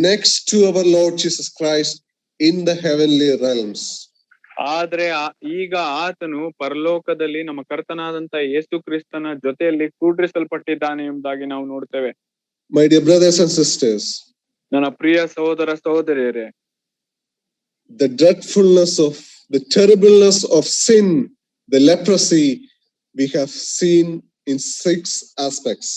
next to our Lord Jesus Christ in the heavenly realms. ಆದ್ರೆ ಈಗ ಆತನು ಪರಲೋಕದಲ್ಲಿ ನಮ್ಮ ಕರ್ತನಾದಂತ ಯೇಸು ಕ್ರಿಸ್ತನ ಜೊತೆಯಲ್ಲಿ ಕೂಡ್ರಿಸಲ್ಪಟ್ಟಿದ್ದಾನೆ ಎಂಬುದಾಗಿ ನಾವು ನೋಡ್ತೇವೆ. My dear brothers and sisters, ನನ್ನ ಪ್ರಿಯ ಸಹೋದರ ಸಹೋದರಿಯರೇ, the dreadfulness of the terribleness of sin, the leprosy, we have seen in 6 aspects.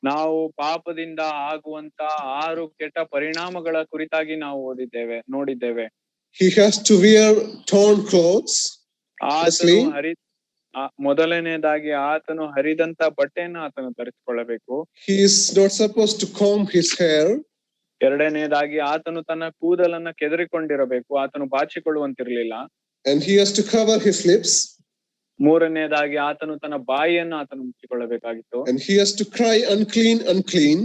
ನಾವು ಪಾಪದಿಂದ ಆಗುವಂತ 6 ಕೆಟ್ಟ ಪರಿಣಾಮಗಳ ಕುರಿತಾಗಿ ನಾವು ನೋಡಿದ್ದೇವೆ. He has to wear torn clothes. ಆತನು ಮೊದಲನೇದಾಗಿ ಆತನು ಹರಿದಂತ ಬಟ್ಟೆಯನ್ನು ಆತನು ಧರಿಸಿಕೊಳ್ಳಬೇಕು. He is not supposed to comb his hair. ಎರಡನೇದಾಗಿ ಆತನು ತನ್ನ ಕೂದಲನ್ನ ಕೆದರಿಕೊಂಡಿರಬೇಕು, ಆತನು ಬಾಚಿಕೊಳ್ಳುವಂತಿರ್ಲಿಲ್ಲ. And he has to cover his lips. ಮೂರನೇದಾಗಿ ಆತನು ತನ್ನ ಬಾಯಿಯನ್ನು ಆತನು ಮುಚ್ಚಿಕೊಳ್ಳಬೇಕಾಗಿತ್ತು. And he has to cry unclean, unclean.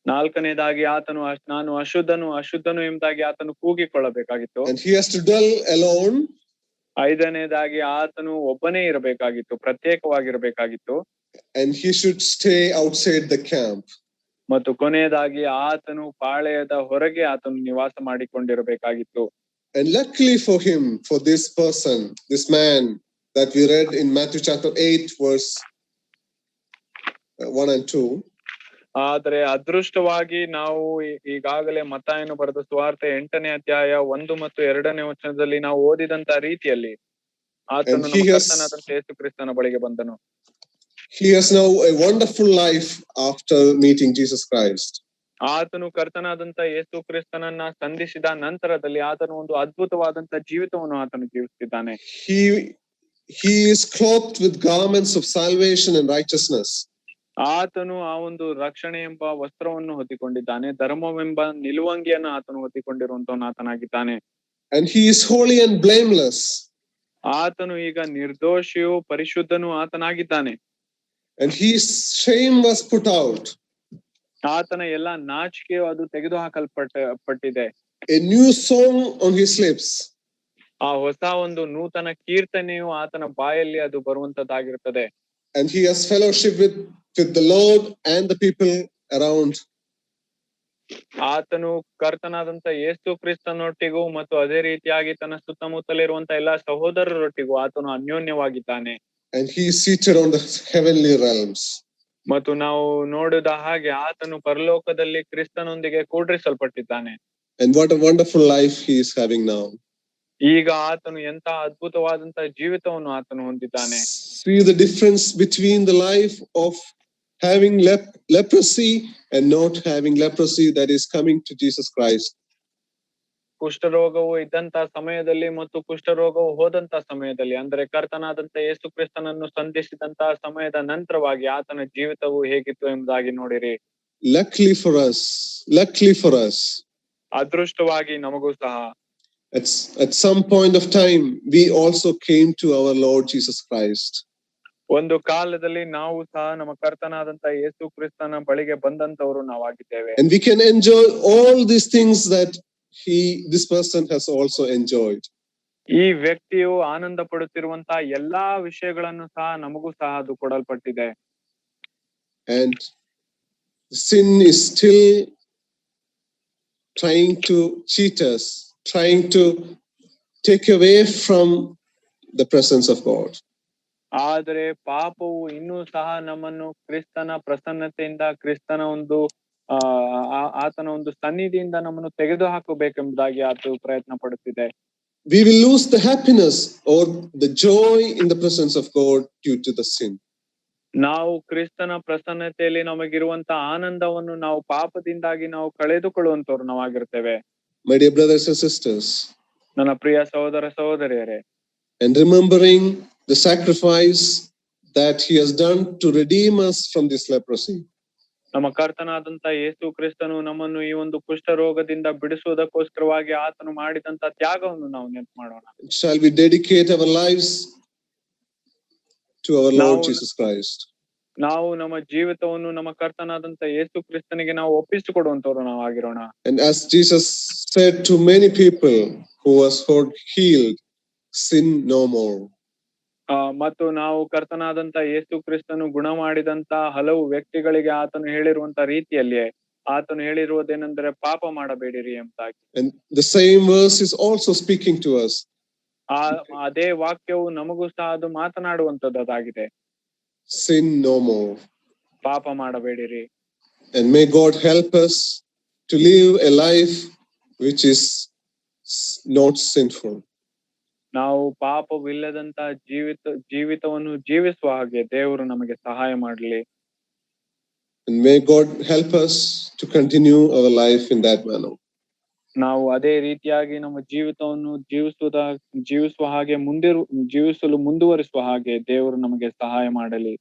ನಾಲ್ಕನೇದಾಗಿ ಆತನು ನಾನು ಅಶುದ್ಧನು ಅಶುದ್ಧನು ಎಂಬುದಾಗಿ ಆತನು ಕೂಗಿಕೊಳ್ಳಬೇಕಾಗಿತ್ತು. And he has to dwell alone. ಐದನೇದಾಗಿ ಆತನು ಒಬ್ಬನೇ ಇರಬೇಕಾಗಿತ್ತು, ಪ್ರತ್ಯೇಕವಾಗಿರಬೇಕಾಗಿತ್ತು. And he should stay outside the camp. ಮತ್ತು ಕೊನೆಯದಾಗಿ ಆತನು ಪಾಳೆಯದ ಹೊರಗೆ ಆತನು ನಿವಾಸ ಮಾಡಿಕೊಂಡಿರಬೇಕಾಗಿತ್ತು. And luckily for him, for this person, this man that we read in Matthew chapter 8 verse 1 and 2. ಆದ್ರೆ ಅದೃಷ್ಟವಾಗಿ ನಾವು ಈಗಾಗಲೇ ಮತ್ತಾಯನು ಬರೆದ ಸುವಾರ್ತೆ 8ನೇ ಅಧ್ಯಾಯ 1 ಮತ್ತು 2ನೇ ವಚನದಲ್ಲಿ ನಾವು ಓದಿದಂತ ರೀತಿಯಲ್ಲಿ ಆತನು ನಮ್ಮ ಕರ್ತನಾದಂತ ಯೇಸು ಕ್ರಿಸ್ತನ ಬಳಿಗೆ ಬಂದನು. He has now a wonderful life after meeting Jesus Christ. ಆತನು ಕರ್ತನಾದಂತ ಯೇಸು ಕ್ರಿಸ್ತನನ್ನ ಸಂಧಿಸಿದ ನಂತರದಲ್ಲಿ ಆತನು ಒಂದು ಅದ್ಭುತವಾದಂತ ಜೀವಿತವನ್ನು ಆತನು ಜೀವಿಸುತ್ತಿದ್ದಾನೆ. He is clothed with garments of salvation and righteousness. ಆತನು ಆ ಒಂದು ರಕ್ಷಣೆ ಎಂಬ ವಸ್ತ್ರವನ್ನು ಹೊತ್ತಿಕೊಂಡಿದ್ದಾನೆ, ಧರ್ಮವೆಂಬ ನಿಲುವಂಗಿಯನ್ನು ಆತನು ಹೊತ್ತಿಕೊಂಡಿರುವಂತವನು ಆತನಾಗಿದ್ದಾನೆ. And he is holy and blameless. ಆತನು ಈಗ ನಿರ್ದೋಷಿಯು ಪರಿಶುದ್ಧನು ಆತನಾಗಿದ್ದಾನೆ. And his shame was put out. ಆತನ ಎಲ್ಲಾ ನಾಚಿಕೆಯು ಅದು ತೆಗೆದು ಹಾಕಲ್ಪಟ್ಟಿದೆ. A new song on his lips. ಆ ಹೊಸ ಒಂದು ನೂತನ ಕೀರ್ತನೆಯು ಆತನ ಬಾಯಲ್ಲಿ ಅದು ಬರುವಂತದ್ದಾಗಿರುತ್ತದೆ. And he has fellowship with the Lord and the people around. ಆತನು ಕರ್ತನಾದಂತ ಯೇಸು ಕ್ರಿಸ್ತನೊಟ್ಟಿಗೂ ಮತ್ತು ಅದೇ ರೀತಿಯಾಗಿ ತನ್ನ ಸುತ್ತಮುತ್ತಲಿರುವಂತ ಎಲ್ಲಾ ಸಹೋದರರೊಟ್ಟಿಗೂ ಆತನು ಅನ್ಯೋನ್ಯವಾಗಿದ್ದಾನೆ. And he is seated on the heavenly realms. ಮತ್ತು ನಾವು ನೋಡಿದ ಹಾಗೆ ಆತನು ಪರಲೋಕದಲ್ಲಿ ಕ್ರಿಸ್ತನೊಂದಿಗೆ ಕೂಡ್ರಿಸಲ್ಪಟ್ಟಿದ್ದಾನೆ. And what a wonderful life he is having now. ಈಗ ಆತನು ಎಂತ ಅದ್ಭುತವಾದಂತ ಜೀವಿತವನ್ನು ಆತನು ಹೊಂದಿದ್ದಾನೆ. See the difference between the life of having leprosy and not having leprosy that is coming to Jesus Christ. ಕುಷ್ಠರೋಗವು ಇದ್ದಂತ ಸಮಯದಲ್ಲಿ ಮತ್ತು ಕುಷ್ಠರೋಗವು ಹೋದಂತ ಸಮಯದಲ್ಲಿ, ಅಂದ್ರೆ ಕರ್ತನಾದಂತ ಯೇಸು ಕ್ರಿಸ್ತನನ್ನು ಸಂಧಿಸಿದಂತ ಸಮಯದ ನಂತರವಾಗಿ ಆತನ ಜೀವಿತವು ಹೇಗಿತ್ತು ಎಂಬುದಾಗಿ ನೋಡಿರಿ. Luckily for us, ಅದೃಷ್ಟವಾಗಿ ನಮಗೂ ಸಹ at some point of time we also came to our Lord Jesus Christ. ಒಂದು ಕಾಲದಲ್ಲಿ ನಾವು ಸಹ ನಮ್ಮ ಕರ್ತನಾದಂತ ಯೇಸು ಕ್ರಿಸ್ತನ ಬಳಿಗೆ ಬಂದಂತವರು ನಾವಾಗಿದ್ದೇವೆ. And we can enjoy all these things that this person has also enjoyed. ಈ ವ್ಯಕ್ತಿಯು ಆನಂದ ಪಡುತ್ತಿರುವಂತ ಎಲ್ಲಾ ವಿಷಯಗಳನ್ನು ಸಹ ನಮಗೂ ಸಹ ಅದು ಕೊಡಲ್ಪಟ್ಟಿದೆ. And sin is still trying to cheat us, trying to take away from the presence of God. ಆದರೆ ಪಾಪವು ಇನ್ನೂ ಸಹ ನಮ್ಮನ್ನು ಕ್ರಿಸ್ತನ ಪ್ರಸನ್ನತೆಯಿಂದ, ಕ್ರಿಸ್ತನ ಒಂದು ಆತನ ಒಂದು ಸನ್ನಿಧಿಯಿಂದ ನಮ್ಮನ್ನು ತೆಗೆದು ಹಾಕಬೇಕೆಂಬುದಾಗಿ ಆತ ಪ್ರಯತ್ನ ಪಡುತ್ತಿದೆ. We will lose the happiness or the joy in the presence of God due to the sin. ನಾವು ಕ್ರಿಸ್ತನ ಪ್ರಸನ್ನತೆಯಲ್ಲಿ ನಮಗಿರುವಂತ ಆನಂದವನ್ನು ನಾವು ಪಾಪದಿಂದಾಗಿ ನಾವು ಕಳೆದುಕೊಳ್ಳುವಂತವ್ರು ನಾವಾಗಿರ್ತೇವೆ. My dear brothers and sisters, ನನ್ನ ಪ್ರಿಯ ಸಹೋದರ ಸಹೋದರಿಯರೇ, and remembering the sacrifice that he has done to redeem us from this leprosy. ನಮ್ಮ ಕರ್ತನಾದಂತ ಯೇಸು ಕ್ರಿಸ್ತನು ನಮ್ಮನ್ನು ಈ ಒಂದು ಕುಷ್ಠರೋಗದಿಂದ ಬಿಡಿಸುವುದಕ್ಕೋಸ್ಕರವಾಗಿ ಆತನು ಮಾಡಿದಂತ ತ್ಯಾಗವನ್ನು ನಾವು ನೆನಪು ಮಾಡೋಣ. Shall we dedicate our lives to our Lord Jesus Christ? ನಾವು ನಮ್ಮ ಜೀವಿತವನ್ನು ನಮ್ಮ ಕರ್ತನಾದಂತ ಯೇಸು ಕ್ರಿಸ್ತನಿಗೆ ನಾವು ಒಪ್ಪಿಸಿಕೊಡುವಂತವರು ನಾವು ಆಗಿರೋಣ. And as Jesus said to many people who was healed, sin no more. ಮತ್ತು ನಾವು ಕರ್ತನಾದಂತ ಯೇಸು ಕ್ರಿಸ್ತನು ಗುಣ ಮಾಡಿದಂತ ಹಲವು ವ್ಯಕ್ತಿಗಳಿಗೆ ಆತನು ಹೇಳಿರುವಂತ ರೀತಿಯಲ್ಲಿ ಆತನು ಹೇಳಿರುವುದೇನೆಂದರೆ ಪಾಪ ಮಾಡಬೇಡಿರಿ ಎಂಬುದಾಗಿ. And the same verse is also speaking to us. ಅದೇ ವಾಕ್ಯವು ನಮಗೂ ಸಹ ಅದು ಮಾತನಾಡುವಂತದ್ದಾಗಿದೆ. Sin no more. ಪಾಪ ಮಾಡಬೇಡಿರಿ. And may God help us to live a life which is not sinful. ನಾವು ಪಾಪವಿಲ್ಲದಂತ ಜೀವಿತವನ್ನು ಜೀವಿಸುವ ಹಾಗೆ ದೇವರು ನಮಗೆ ಸಹಾಯ ಮಾಡಲಿ. And may God help us to continue our life in that manner. ನಾವು ಅದೇ ರೀತಿಯಾಗಿ ನಮ್ಮ ಜೀವಿತವನ್ನು ಜೀವಿಸುವ ಹಾಗೆ ಜೀವಿಸಲು ಮುಂದುವರಿಸುವ ಹಾಗೆ ದೇವರು ನಮಗೆ ಸಹಾಯ ಮಾಡಲಿ.